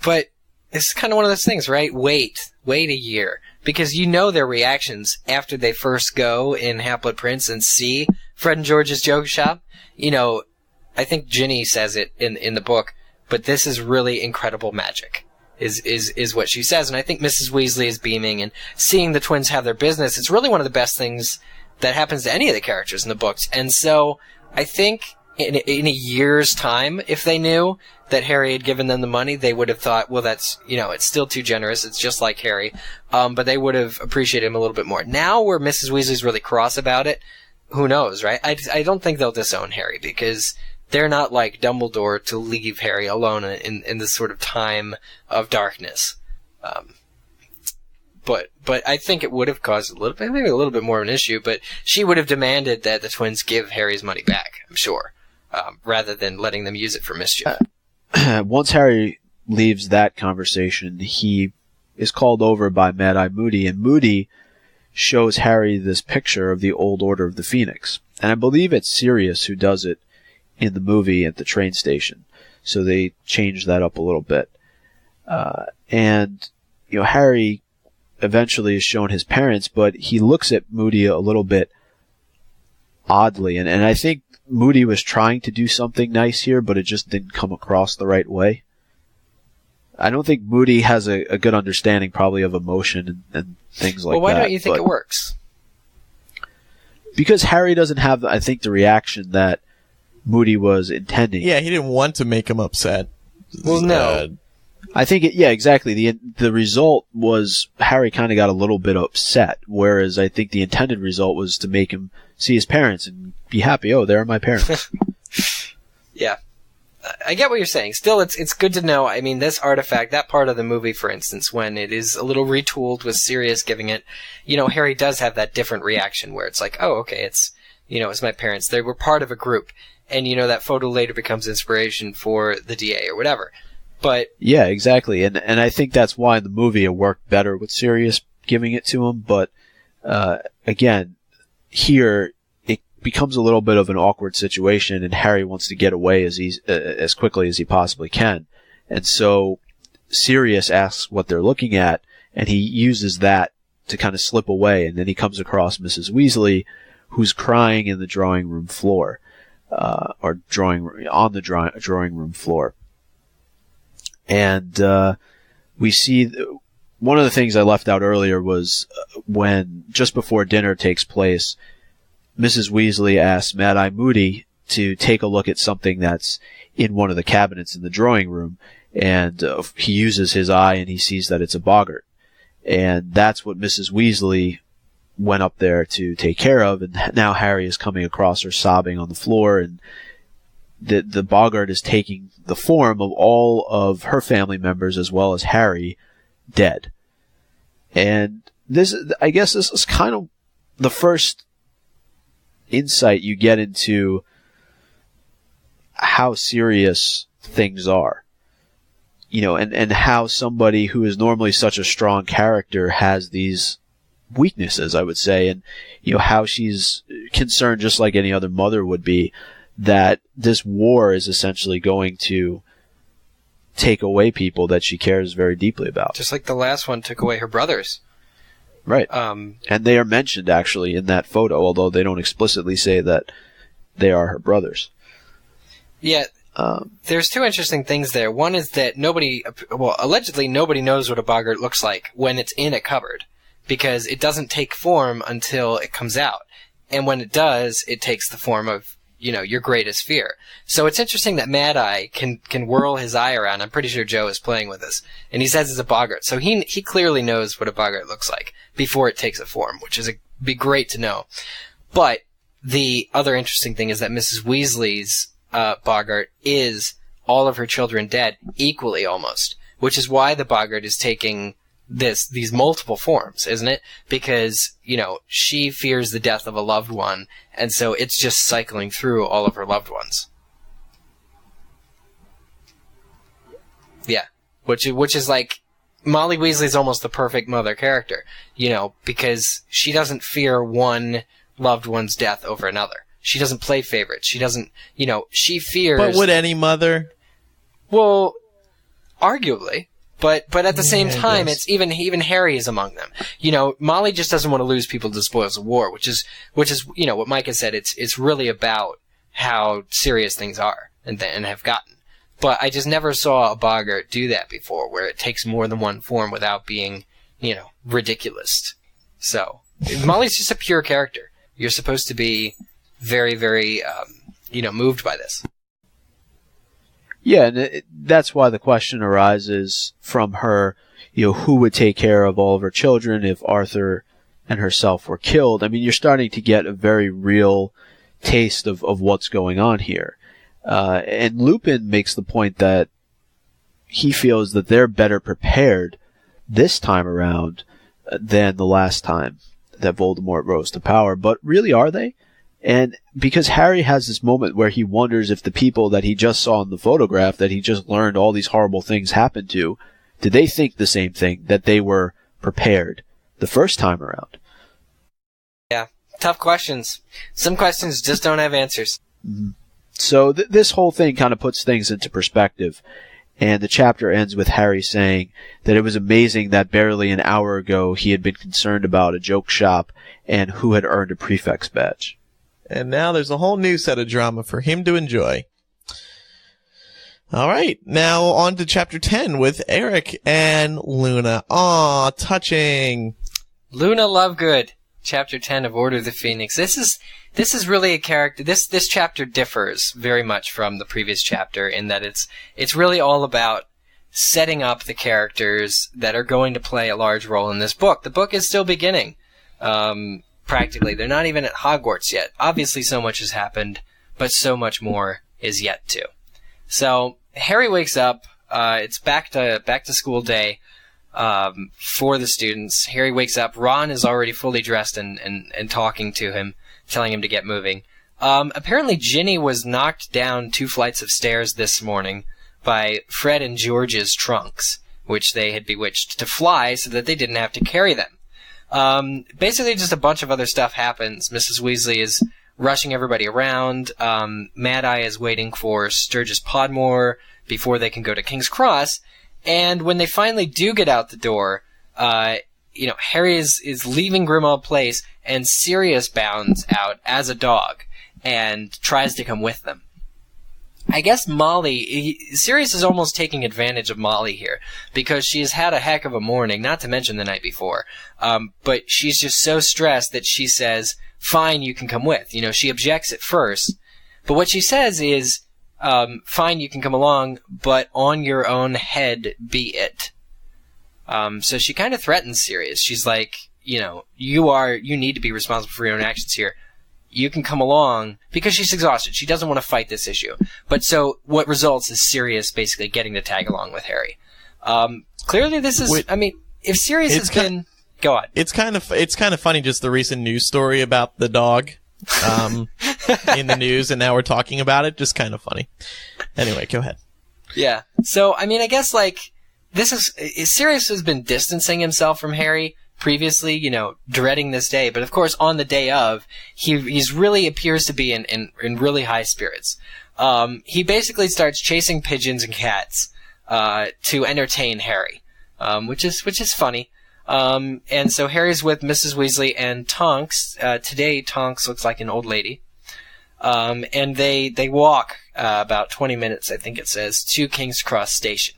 But it's kind of one of those things, right? Wait a year. Because you know their reactions after they first go in Half-Blood Prince and see Fred and George's joke shop. You know, I think Ginny says it in the book, but this is really incredible magic, is what she says. And I think Mrs. Weasley is beaming, and seeing the twins have their business, it's really one of the best things that happens to any of the characters in the books. And so I think in a year's time, if they knew that Harry had given them the money, they would have thought, well, that's, you know, it's still too generous. It's just like Harry. But they would have appreciated him a little bit more. Now where Mrs. Weasley's really cross about it, who knows, right? I don't think they'll disown Harry, because they're not like Dumbledore to leave Harry alone in this sort of time of darkness. But I think it would have caused maybe a little bit more of an issue, but she would have demanded that the twins give Harry's money back, I'm sure, rather than letting them use it for mischief. Once Harry leaves that conversation, he is called over by MadEye Moody, and Moody shows Harry this picture of the old Order of the Phoenix. And I believe it's Sirius who does it in the movie at the train station. So they changed that up a little bit. And, you know, Harry eventually is shown his parents, but he looks at Moody a little bit oddly. And I think Moody was trying to do something nice here, but it just didn't come across the right way. I don't think Moody has a good understanding probably of emotion and things like that. Well, why don't you think it works? Because Harry doesn't have, I think, the reaction that Moody was intending. Yeah, he didn't want to make him upset. Well, no. I think exactly. The result was Harry kind of got a little bit upset, whereas I think the intended result was to make him see his parents and be happy. Oh, there are my parents. Yeah. I get what you're saying. Still, it's good to know. I mean, this artifact, that part of the movie, for instance, when it is a little retooled with Sirius giving it, you know, Harry does have that different reaction where it's like, oh, okay, it's my parents. They were part of a group. And, you know, that photo later becomes inspiration for the DA or whatever. But yeah, exactly. And I think that's why in the movie it worked better with Sirius giving it to him. But, again, here it becomes a little bit of an awkward situation, and Harry wants to get away as quickly as he possibly can. And so Sirius asks what they're looking at, and he uses that to kind of slip away. And then he comes across Mrs. Weasley, who's crying in the drawing room floor, or on the drawing room floor. And we see one of the things I left out earlier was when just before dinner takes place, Mrs. Weasley asks MadEye Moody to take a look at something that's in one of the cabinets in the drawing room, and he uses his eye and he sees that it's a boggart, and that's what Mrs. Weasley went up there to take care of. And now Harry is coming across her sobbing on the floor, and the boggart is taking the form of all of her family members as well as Harry dead. And I guess this is kind of the first insight you get into how serious things are. You know, and how somebody who is normally such a strong character has these weaknesses, I would say, and, you know, how she's concerned, just like any other mother would be, that this war is essentially going to take away people that she cares very deeply about. Just like the last one took away her brothers. Right. And they are mentioned, actually, in that photo, although they don't explicitly say that they are her brothers. Yeah. There's two interesting things there. One is that allegedly nobody knows what a boggart looks like when it's in a cupboard, because it doesn't take form until it comes out. And when it does, it takes the form of, you know, your greatest fear. So it's interesting that MadEye can whirl his eye around. I'm pretty sure Joe is playing with this. And he says it's a boggart. So he clearly knows what a boggart looks like before it takes a form, which is be great to know. But the other interesting thing is that Mrs. Weasley's boggart is all of her children dead, equally almost, which is why the boggart is taking these multiple forms, isn't it? Because, you know, she fears the death of a loved one, and so it's just cycling through all of her loved ones. Yeah. Which is like, Molly Weasley's almost the perfect mother character, you know, because she doesn't fear one loved one's death over another. She doesn't play favorites. She doesn't, she fears... But would any mother? Well, arguably. But at the same time, it's even Harry is among them. Molly just doesn't want to lose people to the spoils of war, which is what Mike has said. It's really about how serious things are and have gotten. But I just never saw a boggart do that before, where it takes more than one form without being, ridiculous. So Molly's just a pure character. You're supposed to be very, very, moved by this. Yeah, and that's why the question arises from her, who would take care of all of her children if Arthur and herself were killed? I mean, you're starting to get a very real taste of what's going on here. And Lupin makes the point that he feels that they're better prepared this time around than the last time that Voldemort rose to power. But really, are they? And because Harry has this moment where he wonders if the people that he just saw in the photograph, that he just learned all these horrible things happened to, did they think the same thing, that they were prepared the first time around? Yeah, tough questions. Some questions just don't have answers. Mm-hmm. So this whole thing kind of puts things into perspective. And the chapter ends with Harry saying that it was amazing that barely an hour ago he had been concerned about a joke shop and who had earned a prefect's badge. And now there's a whole new set of drama for him to enjoy. All right, now on to chapter 10 with Eric and Luna. Aw, touching. Luna Lovegood, chapter 10 of Order of the Phoenix. This is really a character. This chapter differs very much from the previous chapter in that it's really all about setting up the characters that are going to play a large role in this book. The book is still beginning. Practically. They're not even at Hogwarts yet. Obviously so much has happened, but so much more is yet to. So, Harry wakes up, it's back to school day, for the students. Harry wakes up, Ron is already fully dressed and talking to him, telling him to get moving. Apparently Ginny was knocked down 2 flights of stairs this morning by Fred and George's trunks, which they had bewitched to fly so that they didn't have to carry them. Basically just a bunch of other stuff happens. Mrs. Weasley is rushing everybody around. MadEye is waiting for Sturgis Podmore before they can go to King's Cross. And when they finally do get out the door, Harry is leaving Grimmauld Place and Sirius bounds out as a dog and tries to come with them. I guess Sirius is almost taking advantage of Molly here, because she has had a heck of a morning, not to mention the night before. But she's just so stressed that she says, fine, you can come with. She objects at first, but what she says is, fine, you can come along, but on your own head be it. So she kind of threatens Sirius. She's like, you need to be responsible for your own actions here. You can come along, because she's exhausted. She doesn't want to fight this issue. But so what results is Sirius basically getting to tag along with Harry. Clearly this is, if Sirius has been... Go on. It's kind of funny, just the recent news story about the dog in the news, and now we're talking about it. Just kind of funny. Anyway, go ahead. Yeah. So, I guess, Sirius has been distancing himself from Harry previously, dreading this day. But of course, on the day of, he's really appears to be in really high spirits. He basically starts chasing pigeons and cats, to entertain Harry, which is funny. And so Harry's with Mrs. Weasley and Tonks. Today Tonks looks like an old lady. And they walk, about 20 minutes, I think it says, to King's Cross Station.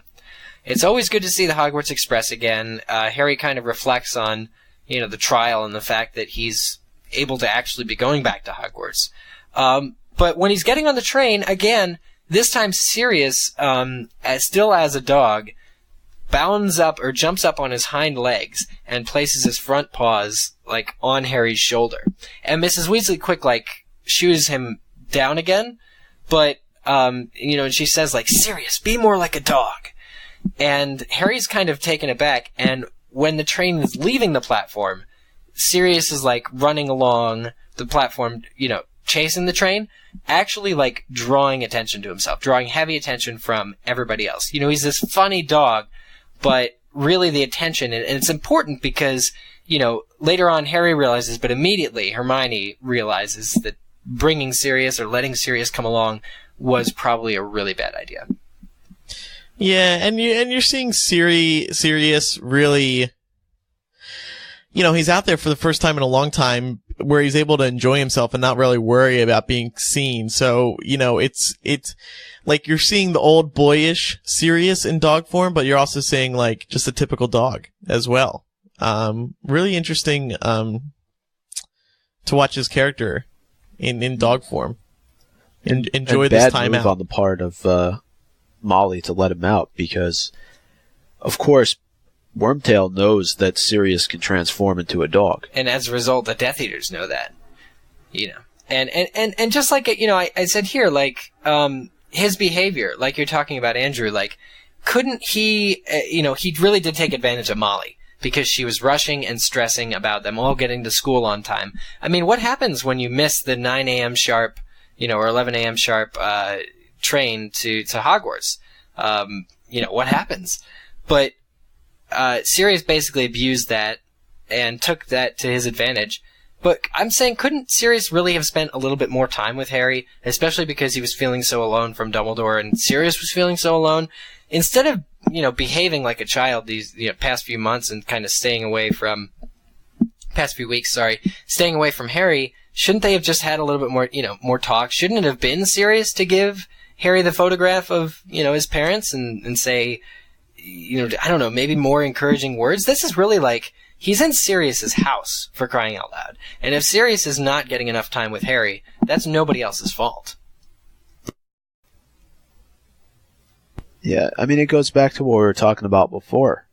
It's always good to see the Hogwarts Express again. Harry kind of reflects on, the trial and the fact that he's able to actually be going back to Hogwarts. But when he's getting on the train, again, this time Sirius, still as a dog, bounds up or jumps up on his hind legs and places his front paws, on Harry's shoulder. And Mrs. Weasley quick, shoos him down again. But, and she says, Sirius, be more like a dog. And Harry's kind of taken aback, and when the train is leaving the platform, Sirius is, running along the platform, chasing the train, actually, drawing attention to himself, drawing heavy attention from everybody else. He's this funny dog, but really the attention, and it's important because, later on Harry realizes, but immediately Hermione realizes that bringing Sirius or letting Sirius come along was probably a really bad idea. Yeah, and you're seeing Sirius really, he's out there for the first time in a long time where he's able to enjoy himself and not really worry about being seen. So, it's like you're seeing the old boyish Sirius in dog form, but you're also seeing like just a typical dog as well. Really interesting, to watch his character in dog form. Enjoy this time bad move out. On the part of, Molly to let him out because, of course, Wormtail knows that Sirius can transform into a dog. And as a result, the Death Eaters know that. And just like, I said here, like, his behavior, like you're talking about Andrew, like, couldn't he, he really did take advantage of Molly because she was rushing and stressing about them all getting to school on time. I mean, what happens when you miss the 9 a.m. sharp, or 11 a.m. sharp, train to Hogwarts? What happens? But Sirius basically abused that and took that to his advantage. But I'm saying, couldn't Sirius really have spent a little bit more time with Harry, especially because he was feeling so alone from Dumbledore and Sirius was feeling so alone? Instead of, behaving like a child these past few months and kind of staying away from Harry, shouldn't they have just had a little bit more, more talk? Shouldn't it have been Sirius to give Harry the photograph of, his parents and say, I don't know, maybe more encouraging words? This is really like, he's in Sirius's house, for crying out loud. And if Sirius is not getting enough time with Harry, that's nobody else's fault. Yeah, I mean, it goes back to what we were talking about before,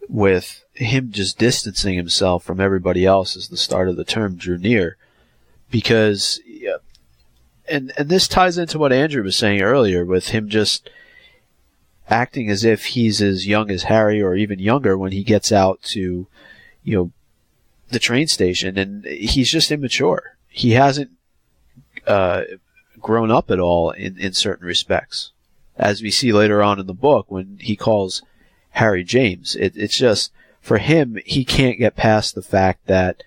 with him just distancing himself from everybody else as the start of the term drew near. Because, and this ties into what Andrew was saying earlier, with him just acting as if he's as young as Harry or even younger when he gets out to, the train station, and he's just immature. He hasn't grown up at all in certain respects. As we see later on in the book when he calls Harry James. It's just, for him, he can't get past the fact that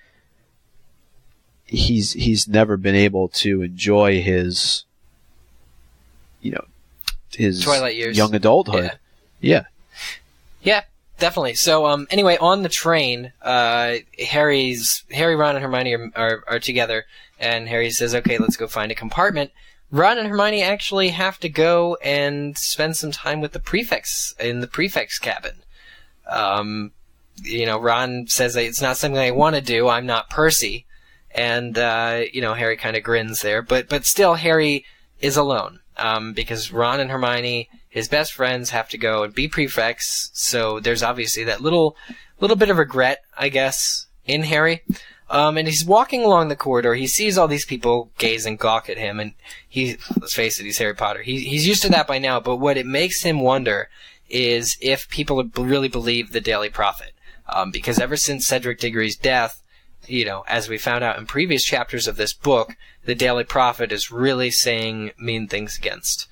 he's never been able to enjoy his, his Twilight years, young adulthood. Yeah. Yeah, definitely. So, anyway, on the train, Harry, Ron, and Hermione are together, and Harry says, "Okay, let's go find a compartment." Ron and Hermione actually have to go and spend some time with the prefects in the prefect's cabin. Ron says that it's not something I want to do. I'm not Percy. And, Harry kind of grins there. But still, Harry is alone. Because Ron and Hermione, his best friends, have to go and be prefects. So there's obviously that little bit of regret, I guess, in Harry. And he's walking along the corridor. He sees all these people gaze and gawk at him, and let's face it, he's Harry Potter. He's used to that by now, but what it makes him wonder is if people really believe the Daily Prophet. Because ever since Cedric Diggory's death, as we found out in previous chapters of this book, the Daily Prophet is really saying mean things against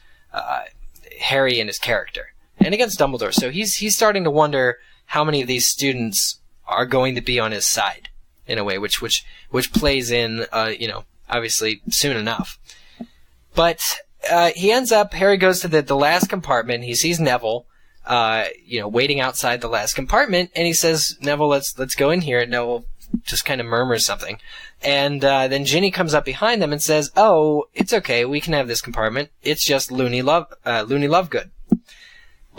Harry and his character, and against Dumbledore. So he's starting to wonder how many of these students are going to be on his side, in a way, which plays in, obviously soon enough. But Harry goes to the last compartment. He sees Neville, waiting outside the last compartment, and he says, "Neville, let's go in here." And Neville just kind of murmurs something, and then Ginny comes up behind them and says, "Oh, it's okay. We can have this compartment. It's just Loony Lovegood."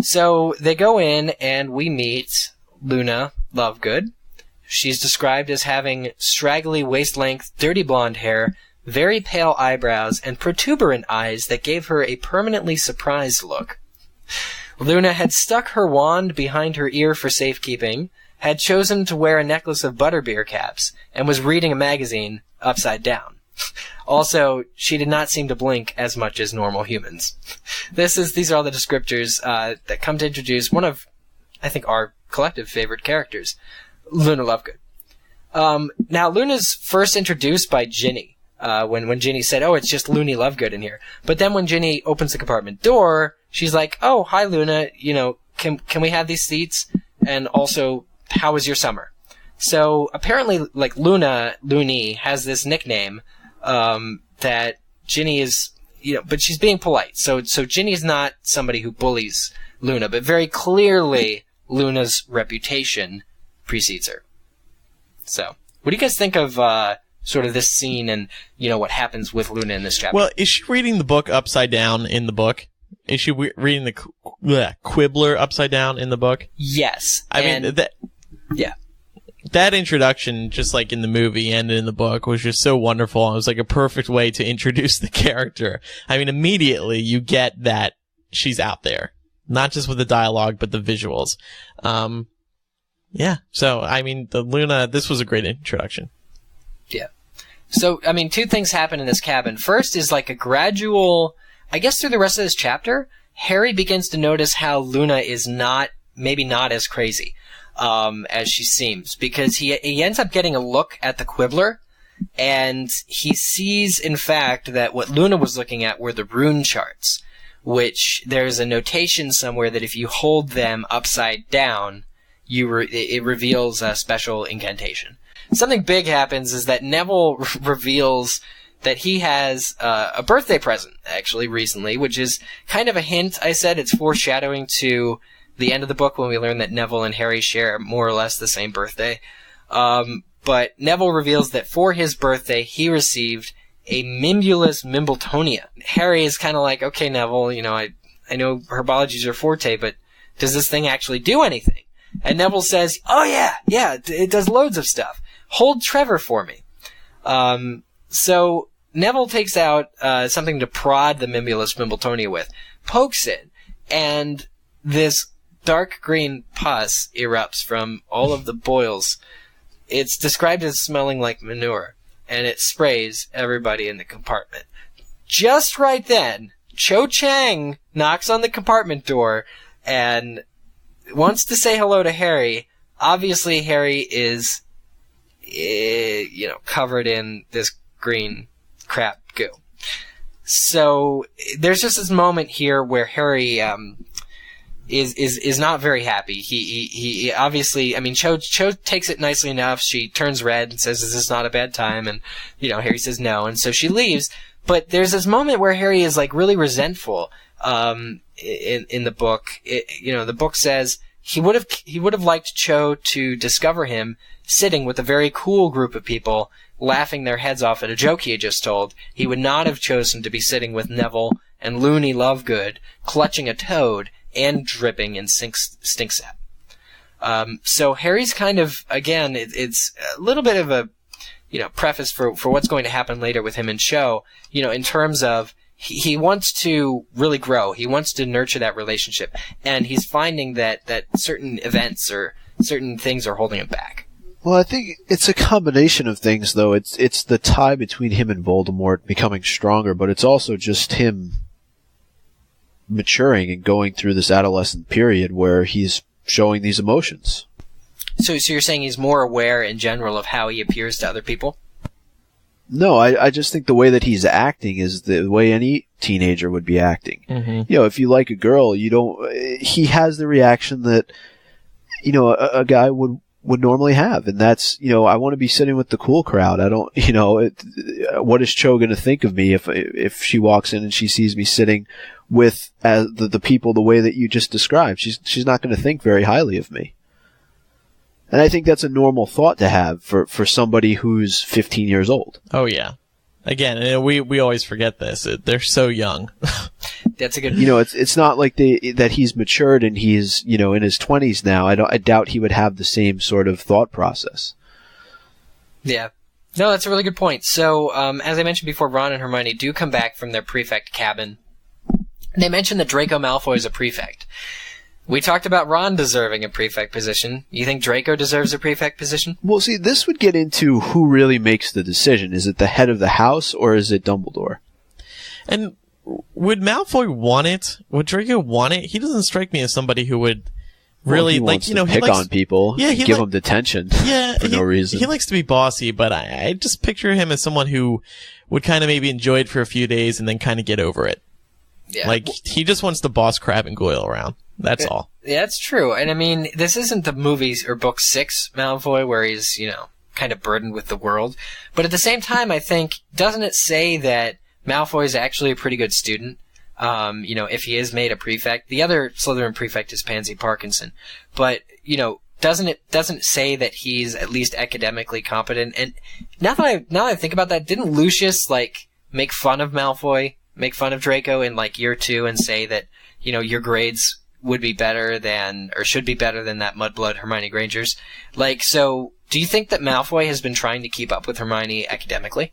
So they go in, and we meet Luna Lovegood. She's described as having straggly waist-length, dirty blonde hair, very pale eyebrows, and protuberant eyes that gave her a permanently surprised look. Luna had stuck her wand behind her ear for safekeeping, had chosen to wear a necklace of butterbeer caps, and was reading a magazine upside down. Also, she did not seem to blink as much as normal humans. These are all the descriptors that come to introduce one of, I think, our collective favorite characters, Luna Lovegood. Now, Luna's first introduced by Ginny, when Ginny said, "Oh, it's just Loony Lovegood in here." But then when Ginny opens the compartment door, she's like, "Oh, hi, Luna, can we have these seats? And also, how was your summer?" So apparently, like Looney has this nickname that Ginny is, but she's being polite. So Ginny is not somebody who bullies Luna, but very clearly Luna's reputation precedes her. So, what do you guys think of sort of this scene and what happens with Luna in this chapter? Well, is she reading the book upside down in the book? Is she reading the Quibbler upside down in the book? Yes. That introduction, just like in the movie and in the book, was just so wonderful. It was like a perfect way to introduce the character. I mean, immediately you get that she's out there. Not just with the dialogue, but the visuals. Yeah. So, I mean, the Luna, this was a great introduction. Yeah. So, I mean, two things happen in this cabin. First is like a gradual, I guess through the rest of this chapter, Harry begins to notice how Luna is maybe not as crazy as she seems, because he ends up getting a look at the Quibbler, and he sees, in fact, that what Luna was looking at were the rune charts, which there's a notation somewhere that if you hold them upside down, it reveals a special incantation. Something big happens is that Neville reveals that he has a birthday present, actually, recently, which is kind of a hint. I said it's foreshadowing to the end of the book when we learn that Neville and Harry share more or less the same birthday. But Neville reveals that for his birthday, he received a Mimbulus Mimbletonia. Harry is kind of like, okay, Neville, I know herbology is your forte, but does this thing actually do anything? And Neville says, oh yeah, it does loads of stuff. Hold Trevor for me. So Neville takes out something to prod the Mimbulus Mimbletonia with, pokes it, and this dark green pus erupts from all of the boils. It's described as smelling like manure, and it sprays everybody in the compartment. Just right then, Cho Chang knocks on the compartment door and wants to say hello to Harry. Obviously, Harry is, covered in this green crap goo. So there's just this moment here where Harry is not very happy. He obviously, I mean, Cho takes it nicely enough. She turns red and says, "Is this not a bad time?" And Harry says no, and so she leaves. But there's this moment where Harry is like really resentful. In the book, the book says he would have liked Cho to discover him sitting with a very cool group of people, laughing their heads off at a joke he had just told. He would not have chosen to be sitting with Neville and Looney Lovegood, clutching a toad and dripping in stinksap. So Harry's kind of, again, it's a little bit of a, preface for what's going to happen later with him and Cho, in terms of he wants to really grow. He wants to nurture that relationship. And he's finding that certain events or certain things are holding him back. Well, I think it's a combination of things, though. It's the tie between him and Voldemort becoming stronger, but it's also just him maturing and going through this adolescent period where he's showing these emotions. So you're saying he's more aware in general of how he appears to other people? No, I just think the way that he's acting is the way any teenager would be acting. Mm-hmm. If you like a girl, he has the reaction that, a guy would normally have. And that's, I want to be sitting with the cool crowd. I don't, what is Cho going to think of me if she walks in and she sees me sitting with the people the way that you just described? She's not going to think very highly of me. And I think that's a normal thought to have for somebody who's 15 years old. Oh, yeah. Again, we always forget this. They're so young. That's a good... it's not like that he's matured and he's, in his 20s now. I doubt he would have the same sort of thought process. Yeah. No, that's a really good point. So, as I mentioned before, Ron and Hermione do come back from their prefect cabin. They mention that Draco Malfoy is a prefect. We talked about Ron deserving a prefect position. You think Draco deserves a prefect position? Well, see, this would get into who really makes the decision. Is it the head of the house or is it Dumbledore? And would Malfoy want it? Would Draco want it? He doesn't strike me as somebody who would really, he pick on people, give them detention for no reason. He likes to be bossy, but I just picture him as someone who would kind of maybe enjoy it for a few days and then kind of get over it. Yeah. Like, he just wants to boss Crabbe and Goyle around. That's all. Yeah, that's true. And I mean, this isn't the movies or book 6 Malfoy where he's, kind of burdened with the world. But at the same time, I think, doesn't it say that Malfoy is actually a pretty good student? If he is made a prefect. The other Slytherin prefect is Pansy Parkinson. But, doesn't it say that he's at least academically competent? And now that I think about that, didn't Lucius, make fun of Malfoy, make fun of Draco in, year 2 and say that, your grades would be better than, or should be better than that Mudblood Hermione Granger's? So, do you think that Malfoy has been trying to keep up with Hermione academically?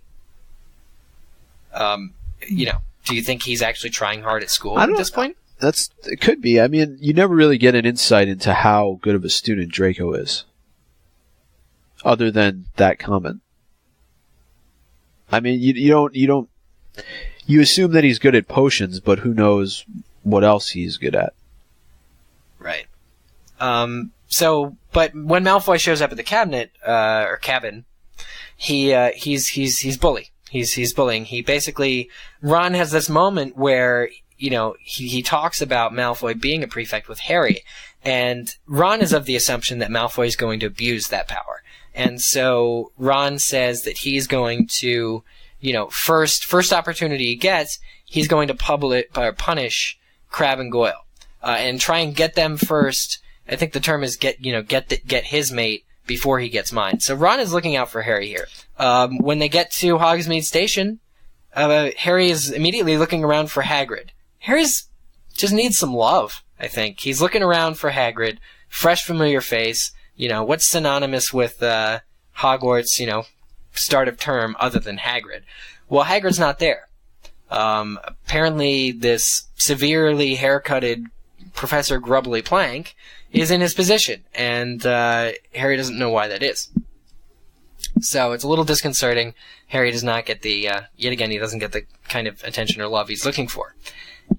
Do you think he's actually trying hard at school at this point? It could be. I mean, you never really get an insight into how good of a student Draco is, other than that comment. I mean, you assume that he's good at potions, but who knows what else he's good at. Right. But when Malfoy shows up at the cabin, he's bully. He's bullying. He basically, Ron has this moment where, he talks about Malfoy being a prefect with Harry, and Ron is of the assumption that Malfoy is going to abuse that power. And so Ron says that he's going to, first opportunity he gets, he's going to punish Crabbe and Goyle, and try and get them first. I think the term is get his mate before he gets mine. So Ron is looking out for Harry here. When they get to Hogsmeade Station, Harry is immediately looking around for Hagrid. Harry's just needs some love, I think. He's looking around for Hagrid, fresh, familiar face. What's synonymous with Hogwarts, start of term other than Hagrid? Well, Hagrid's not there. Apparently this severely haircutted Professor Grubbly Plank is in his position, and Harry doesn't know why that is. So it's a little disconcerting. Harry does not get the, yet again, he doesn't get the kind of attention or love he's looking for.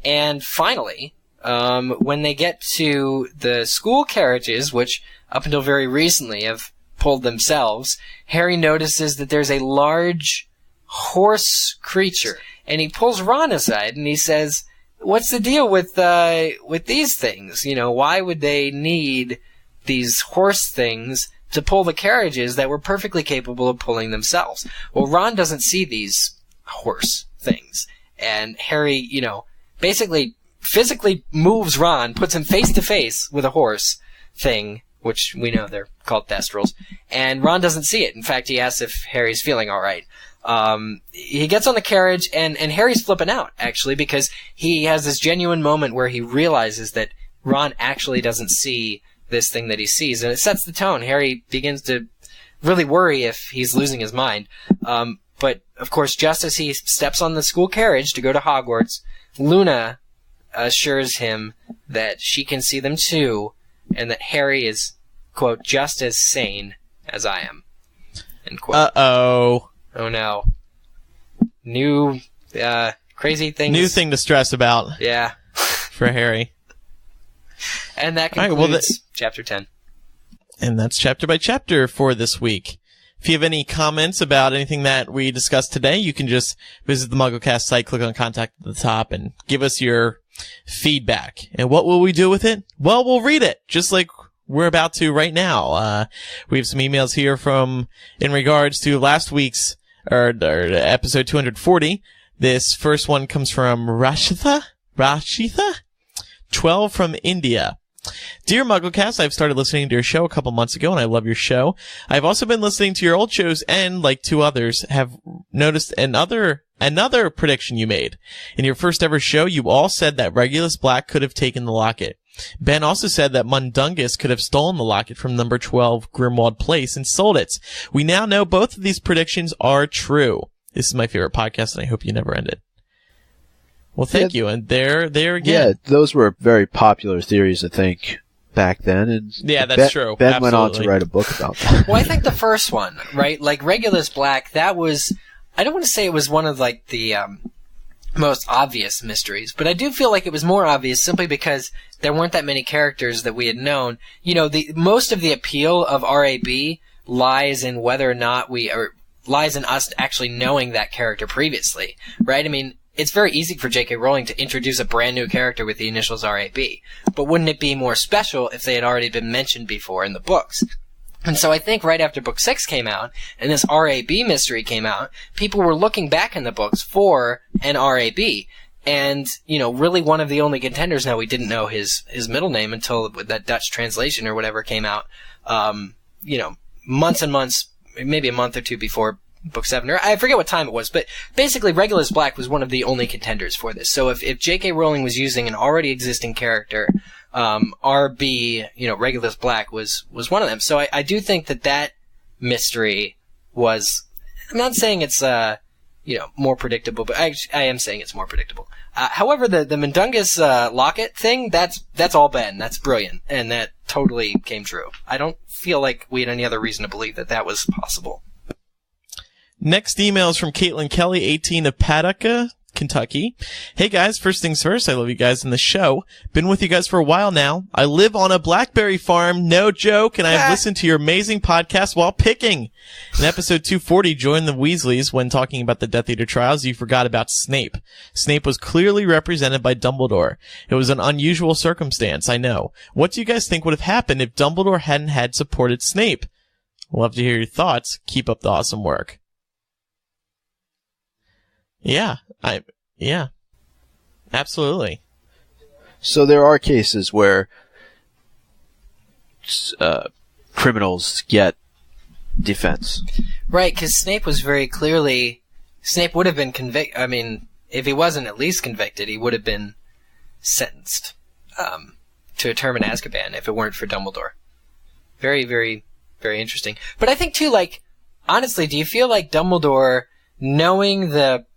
And finally, when they get to the school carriages, which up until very recently have pulled themselves, Harry notices that there's a large horse creature, and he pulls Ron aside and he says, "What's the deal with these things? Why would they need these horse things to pull the carriages that were perfectly capable of pulling themselves?" Well, Ron doesn't see these horse things, and Harry, basically physically moves Ron, puts him face to face with a horse thing, which we know they're called thestrals, and Ron doesn't see it. In fact, he asks if Harry's feeling all right. He gets on the carriage, and Harry's flipping out, actually, because he has this genuine moment where he realizes that Ron actually doesn't see this thing that he sees, and it sets the tone. Harry begins to really worry if he's losing his mind. But, of course, just as he steps on the school carriage to go to Hogwarts, Luna assures him that she can see them too, and that Harry is, quote, just as sane as I am, end quote. Uh-oh. Oh, no. New, crazy things. New thing to stress about. Yeah. For Harry. And that concludes Chapter 10. And that's chapter by chapter for this week. If you have any comments about anything that we discussed today, you can just visit the MuggleCast site, click on Contact at the top, and give us your feedback. And what will we do with it? Well, we'll read it, just like we're about to right now. We have some emails here in regards to last week's, or episode 240. This first one comes from Rashitha, 12 from India. Dear MuggleCast, I've started listening to your show a couple months ago, and I love your show. I've also been listening to your old shows, and, like two others, have noticed another prediction you made. In your first ever show, you all said that Regulus Black could have taken the locket. Ben also said that Mundungus could have stolen the locket from number 12 Grimwald Place and sold it. We now know both of these predictions are true. This is my favorite podcast, and I hope you never end it. Well, thank you. And there again. Yeah, those were very popular theories, I think, back then. And yeah, that's true. Ben Absolutely. went on to write a book about that. Well, I think the first one, right? Like Regulus Black, that was, I don't want to say it was one of like the most obvious mysteries, but I do feel like it was more obvious simply because there weren't that many characters that we had known. Most of the appeal of RAB lies in whether or not lies in us actually knowing that character previously, right? I mean, it's very easy for J.K. Rowling to introduce a brand new character with the initials R.A.B. But wouldn't it be more special if they had already been mentioned before in the books? And so I think right after Book 6 came out, and this R.A.B. mystery came out, people were looking back in the books for an R.A.B. And, really one of the only contenders, now we didn't know his middle name until that Dutch translation or whatever came out, months and months, maybe a month or two before Book 7, or I forget what time it was, but basically Regulus Black was one of the only contenders for this. So if J.K. Rowling was using an already existing character, R.B., Regulus Black was one of them. So I do think that mystery was, I'm not saying it's, more predictable, but I am saying it's more predictable. However, the Mundungus locket thing, that's all Ben. That's brilliant, and that totally came true. I don't feel like we had any other reason to believe that was possible. Next email is from Caitlin Kelly, 18 of Paducah, Kentucky. Hey guys, first things first, I love you guys in the show. Been with you guys for a while now. I live on a blackberry farm, no joke, and I have listened to your amazing podcast while picking. In episode 240, Join the Weasleys, when talking about the Death Eater trials, you forgot about Snape. Snape was clearly represented by Dumbledore. It was an unusual circumstance, I know. What do you guys think would have happened if Dumbledore hadn't had supported Snape? Love to hear your thoughts. Keep up the awesome work. Yeah, absolutely. So there are cases where criminals get defense. Right, because Snape was very clearly... Snape would have been convicted... I mean, if he wasn't at least convicted, he would have been sentenced to a term in Azkaban if it weren't for Dumbledore. Very, very, very interesting. But I think, too, honestly, do you feel like Dumbledore, knowing the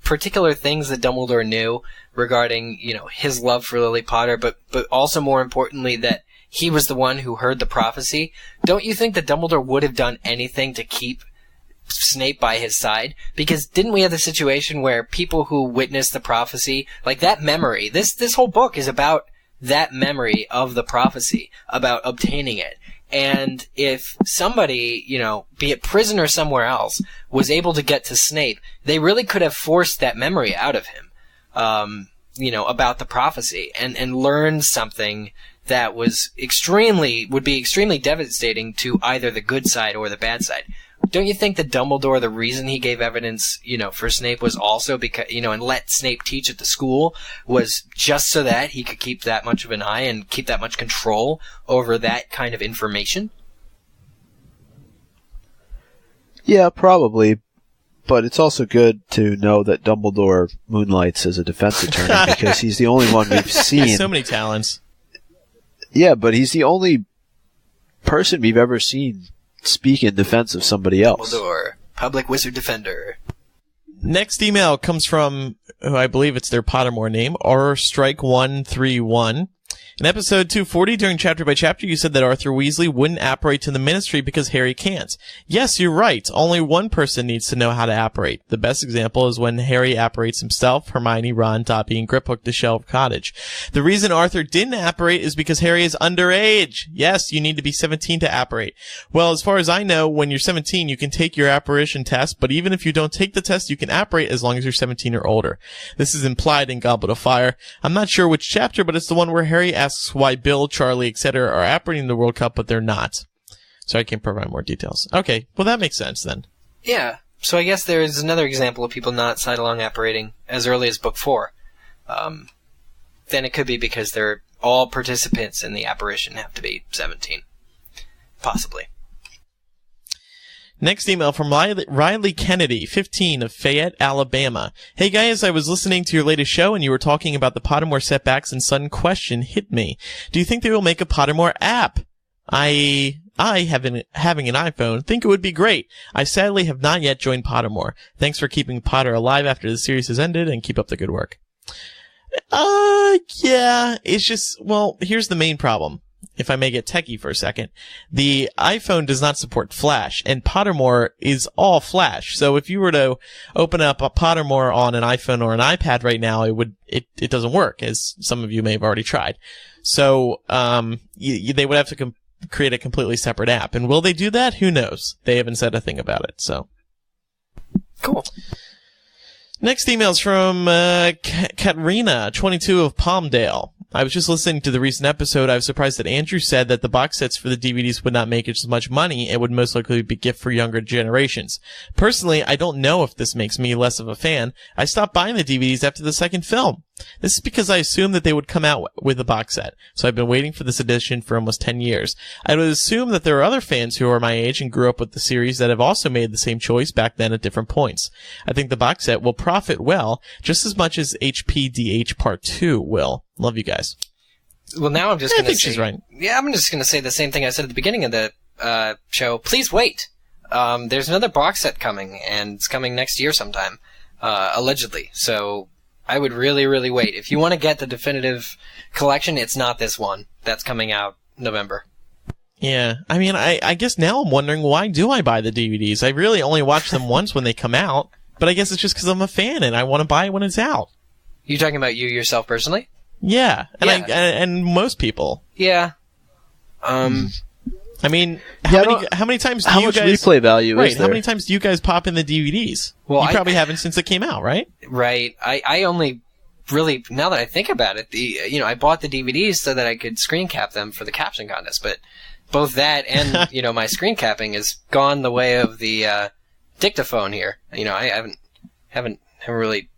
particular things that Dumbledore knew regarding, his love for Lily Potter, but also more importantly that he was the one who heard the prophecy, don't you think that Dumbledore would have done anything to keep Snape by his side? Because didn't we have the situation where people who witnessed the prophecy, that memory, this whole book is about that memory of the prophecy, about obtaining it. And if somebody, be it prison or somewhere else, was able to get to Snape, they really could have forced that memory out of him, about the prophecy and learned something that would be extremely devastating to either the good side or the bad side. Don't you think that Dumbledore, the reason he gave evidence, for Snape was also because, and let Snape teach at the school was just so that he could keep that much of an eye and keep that much control over that kind of information? Yeah, probably. But it's also good to know that Dumbledore moonlights as a defense attorney because he's the only one we've seen. So many talents. Yeah, but he's the only person we've ever seen speak in defense of somebody else. Dumbledore, public wizard defender. Next email comes from, who I believe it's their Pottermore name, Strike131. In episode 240, during chapter by chapter, you said that Arthur Weasley wouldn't apparate to the Ministry because Harry can't. Yes, you're right. Only one person needs to know how to apparate. The best example is when Harry apparates himself, Hermione, Ron, Dobby, and Griphook to Shelf Cottage. The reason Arthur didn't apparate is because Harry is underage. Yes, you need to be 17 to apparate. Well, as far as I know, when you're 17, you can take your apparition test, but even if you don't take the test, you can apparate as long as you're 17 or older. This is implied in Goblet of Fire. I'm not sure which chapter, but it's the one where Harry asks why Bill, Charlie, etc. are apparating in the World Cup, but they're not. So I can provide more details. Okay, well that makes sense then. Yeah, so I guess there is another example of people not side-along apparating as early as Book 4. Then it could be because they're all participants in the apparition have to be 17. Possibly. Next email from Riley Kennedy, 15 of Fayette, Alabama. Hey guys, I was listening to your latest show and you were talking about the Pottermore setbacks and sudden question hit me. Do you think they will make a Pottermore app? I having an iPhone, think it would be great. I sadly have not yet joined Pottermore. Thanks for keeping Potter alive after the series has ended and keep up the good work. Yeah, it's just, well, here's the main problem. If I may get techie for a second, the iPhone does not support Flash, and Pottermore is all Flash. So if you were to open up a Pottermore on an iPhone or an iPad right now, it doesn't work, as some of you may have already tried. So they would have to create a completely separate app. And will they do that? Who knows? They haven't said a thing about it. So cool. Next email's from Katrina, 22 of Palmdale. I was just listening to the recent episode. I was surprised that Andrew said that the box sets for the DVDs would not make as much money and would most likely be a gift for younger generations. Personally, I don't know if this makes me less of a fan. I stopped buying the DVDs after the second film. This is because I assumed that they would come out with a box set, so I've been waiting for this edition for almost 10 years. I would assume that there are other fans who are my age and grew up with the series that have also made the same choice back then at different points. I think the box set will profit well, just as much as HPDH Part 2 will. Love you guys. Well, now I'm just going to say... she's right. Yeah, I'm just going to say the same thing I said at the beginning of the show. Please wait. There's another box set coming, and it's coming next year sometime, allegedly. So I would really, really wait. If you want to get the definitive collection, it's not this one. That's coming out November. Yeah, I mean, I guess now I'm wondering, why do I buy the DVDs? I really only watch them once when they come out, but I guess it's just because I'm a fan and I want to buy it when it's out. You talking about you yourself personally? Yeah, and Yeah. and most people. Yeah. I mean, how many times do How you much guys replay value is how there? many times do you guys pop in the DVDs? Well, you I probably haven't since it came out, right? Right. I only really, now that I think about it, I bought the DVDs so that I could screen cap them for the caption contest, but both that and, my screen capping has gone the way of the dictaphone here. I haven't really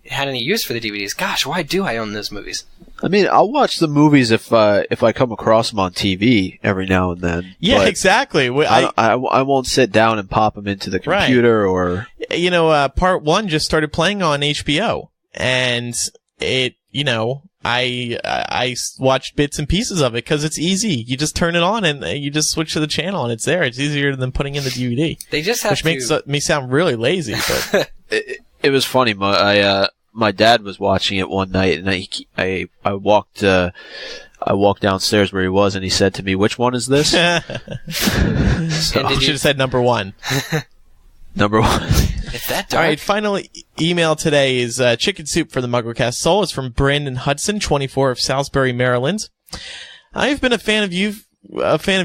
had any use for the DVDs. Gosh, why do I own those movies? I mean, I'll watch the movies if I come across them on TV every now and then. Yeah, but exactly. I won't sit down and pop them into the computer or... Part 1 just started playing on HBO, and it, I watched bits and pieces of it because it's easy. You just turn it on and you just switch to the channel and it's there. It's easier than putting in the DVD. They just have which makes me sound really lazy, but... It was funny. My dad was watching it one night, and I walked downstairs where he was, and he said to me, "Which one is this?" I should have said number 1. Number 1. It's that dark. All right, final email today is Chicken Soup for the MuggleCast Soul. It's from Brandon Hudson, 24 of Salisbury, Maryland. I've been a fan of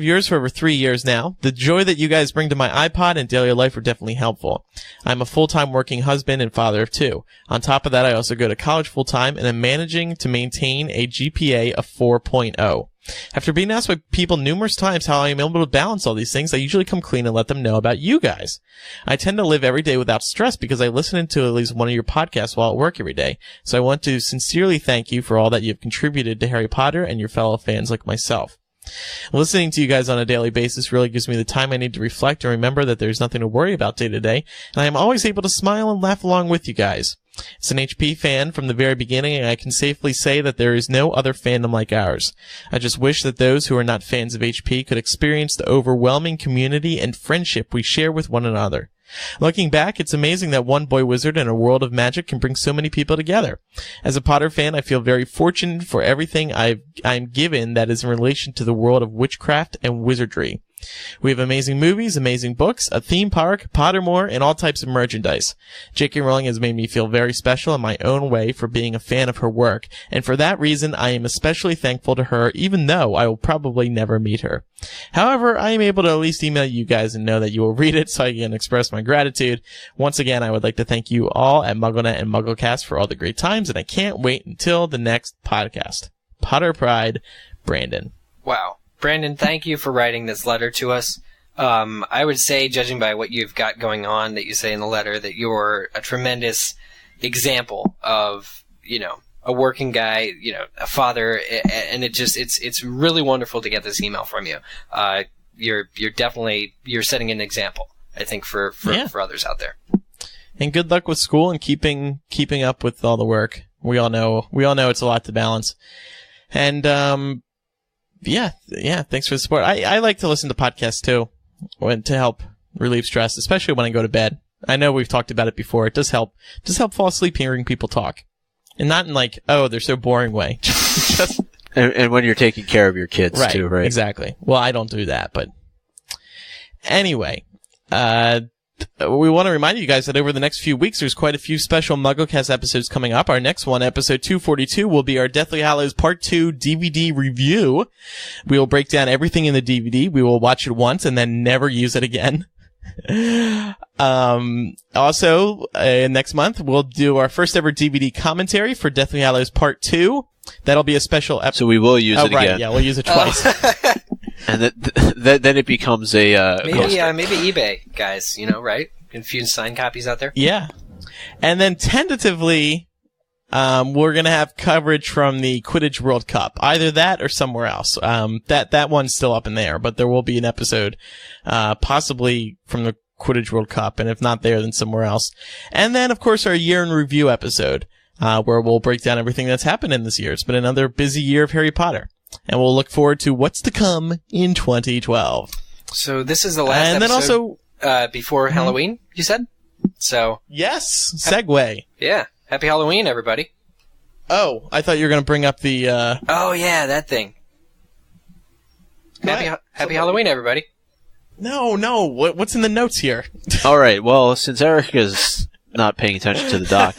yours for over 3 years now. The joy that you guys bring to my iPod and daily life are definitely helpful. I'm a full-time working husband and father of 2. On top of that, I also go to college full-time and am managing to maintain a GPA of 4.0. After being asked by people numerous times how I am able to balance all these things, I usually come clean and let them know about you guys. I tend to live every day without stress because I listen to at least one of your podcasts while at work every day. So I want to sincerely thank you for all that you've contributed to Harry Potter and your fellow fans like myself. Listening to you guys on a daily basis really gives me the time I need to reflect and remember that there's nothing to worry about day to day, and I am always able to smile and laugh along with you guys. As an HP fan from the very beginning, I can safely say that there is no other fandom like ours. I just wish that those who are not fans of HP could experience the overwhelming community and friendship we share with one another. Looking back, it's amazing that one boy wizard in a world of magic can bring so many people together. As a Potter fan, I feel very fortunate for everything I'm given that is in relation to the world of witchcraft and wizardry. We have amazing movies, amazing books, a theme park, Pottermore, and all types of merchandise. J.K. Rowling has made me feel very special in my own way for being a fan of her work, and for that reason I am especially thankful to her, even though I will probably never meet her. However, I am able to at least email you guys and know that you will read it so I can express my gratitude. Once again, I would like to thank you all at MuggleNet and MuggleCast for all the great times, and I can't wait until the next podcast. Potter Pride, Brandon. Wow. Brandon, thank you for writing this letter to us. I would say, judging by what you've got going on, that you say in the letter, that you're a tremendous example of, a working guy, a father, and it's really wonderful to get this email from you. You're definitely setting an example, I think, for others out there. And good luck with school and keeping up with all the work. We all know it's a lot to balance. And yeah, thanks for the support. I like to listen to podcasts too, to help relieve stress, especially when I go to bed. I know we've talked about it before. It does help fall asleep hearing people talk. And not in like, oh, they're so boring way. Just and when you're taking care of your kids too, right? Exactly. Well, I don't do that, but anyway, we want to remind you guys that over the next few weeks, there's quite a few special MuggleCast episodes coming up. Our next one, episode 242, will be our Deathly Hallows Part 2 DVD review. We will break down everything in the DVD. We will watch it once and then never use it again. Also, next month, we'll do our first ever DVD commentary for Deathly Hallows Part 2. That'll be a special episode. So we will use it again. Yeah, we'll use it twice. And then it becomes a... maybe eBay, guys, right? Confused signed copies out there? Yeah. And then tentatively, we're going to have coverage from the Quidditch World Cup. Either that or somewhere else. That one's still up in the air, but there will be an episode, possibly from the Quidditch World Cup, and if not there, then somewhere else. And then, of course, our year in review episode, where we'll break down everything that's happened in this year. It's been another busy year of Harry Potter. And we'll look forward to what's to come in 2012. So this is the last episode. And then also, before Halloween, you said? So. Yes. Segue. Yeah. Happy Halloween, everybody. Oh, I thought you were going to bring up the, Oh, yeah, that thing. Happy Halloween, everybody. No. What's in the notes here? All right. Well, since Eric is not paying attention to the doc,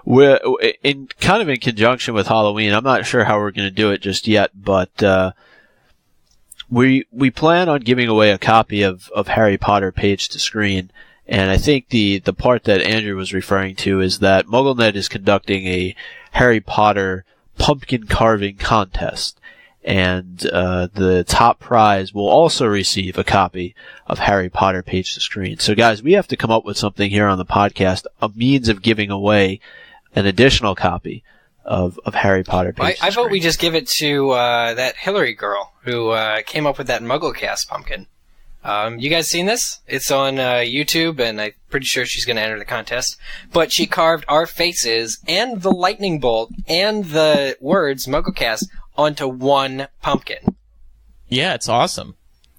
we're in conjunction with Halloween. I'm not sure how we're going to do it just yet, but we plan on giving away a copy of Harry Potter Page to Screen. And I think the part that Andrew was referring to is that MuggleNet is conducting a Harry Potter pumpkin carving contest. And the top prize will also receive a copy of Harry Potter Page to Screen. So guys, we have to come up with something here on the podcast, a means of giving away an additional copy of Harry Potter Page to Screen. I vote we just give it to that Hillary girl who came up with that MuggleCast pumpkin. You guys seen this? It's on YouTube, and I'm pretty sure she's going to enter the contest. But she carved our faces and the lightning bolt and the words MuggleCast onto one pumpkin. Yeah, it's awesome.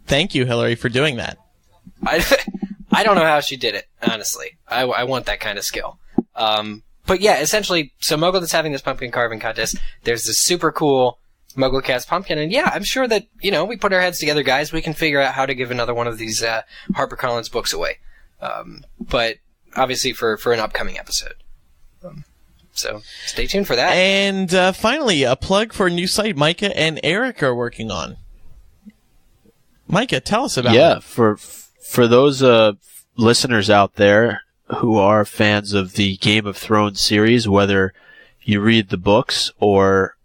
Thank you, Hillary, for doing that. I don't know how she did it, honestly. I want that kind of skill. But yeah, essentially, so MuggleNet's having this pumpkin carving contest. There's this super cool MuggleCast pumpkin, and yeah, I'm sure that, we put our heads together, guys, we can figure out how to give another one of these HarperCollins books away. But obviously for an upcoming episode. So stay tuned for that. And finally, a plug for a new site Micah and Eric are working on. Micah, tell us about it. Yeah, for those listeners out there who are fans of the Game of Thrones series, whether you read the books or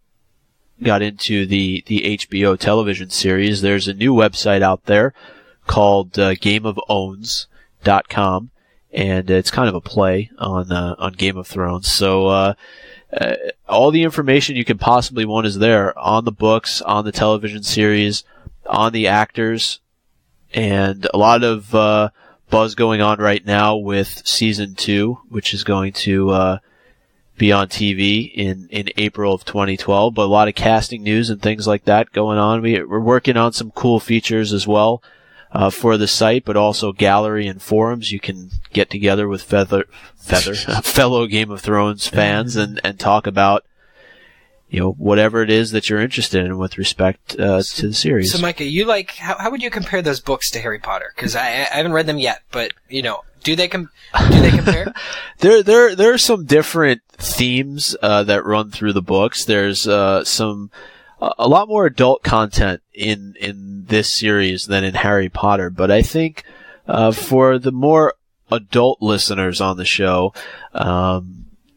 got into the HBO television series, there's a new website out there called GameOfOwns.com, and it's kind of a play on Game of Thrones. So all the information you could possibly want is there on the books, on the television series, on the actors, and a lot of buzz going on right now with season 2, which is going to be on TV in April of 2012, but a lot of casting news and things like that going on. We're working on some cool features as well for the site, but also gallery and forums. You can get together with fellow Game of Thrones fans and talk about whatever it is that you're interested in with respect to the series. So, Micah, how would you compare those books to Harry Potter? Because I haven't read them yet, but do they compare? There are some different themes that run through the books. There's a lot more adult content in this series than in Harry Potter, but I think for the more adult listeners on the show,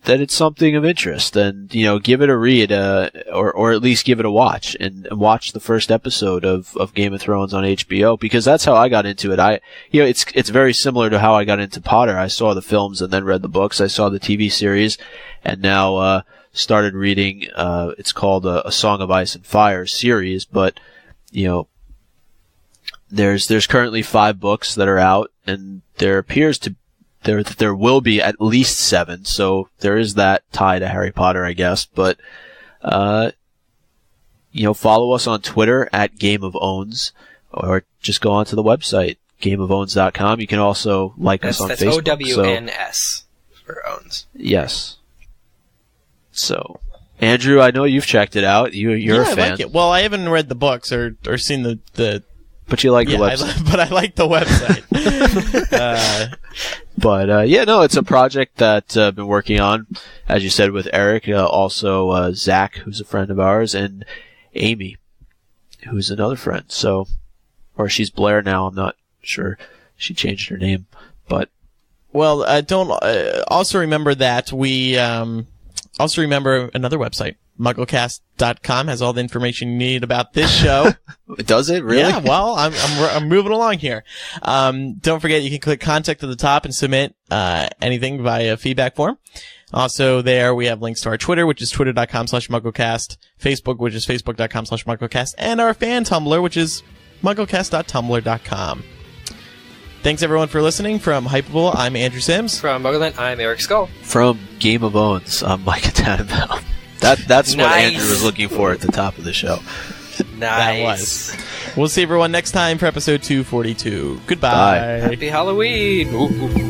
that it's something of interest, and give it a read, or at least give it a watch, and watch the first episode of Game of Thrones on HBO, because that's how I got into it. It's very similar to how I got into Potter. I saw the films and then read the books. I saw the TV series, and now started reading. It's called A Song of Ice and Fire series, but there's currently 5 books that are out, and there will be at least 7, so there is that tie to Harry Potter, I guess. But follow us on Twitter at Game of Owns, or just go onto the website GameOfOwns.com. You can also like us on Facebook. That's OWNS for Owns. Yes. So, Andrew, I know you've checked it out. You're a fan. I like it. Well, I haven't read the books or seen the. But you like the website. But I like the website. It's a project that I've been working on, as you said, with Eric, also Zach, who's a friend of ours, and Amy, who's another friend. So, or she's Blair now. I'm not sure she changed her name, but Well, also remember that we also remember another website, MuggleCast.com, has all the information you need about this show. Does it really? Yeah, well, I'm moving along here. Don't forget you can click contact at the top and submit anything via feedback form. Also there we have links to our Twitter, which is twitter.com/MuggleCast, Facebook, which is facebook.com/MuggleCast, and our fan Tumblr, which is MuggleCast.tumblr.com. Thanks everyone for listening. From Hypable, I'm Andrew Sims. From MuggleNet, I'm Eric Skull. From Game of Owns, I'm Micah Tannenbaum. That's Nice. what Andrew was looking for at the top of the show. Nice. That was. We'll see everyone next time for episode 242. Goodbye. Bye. Happy Halloween. Ooh.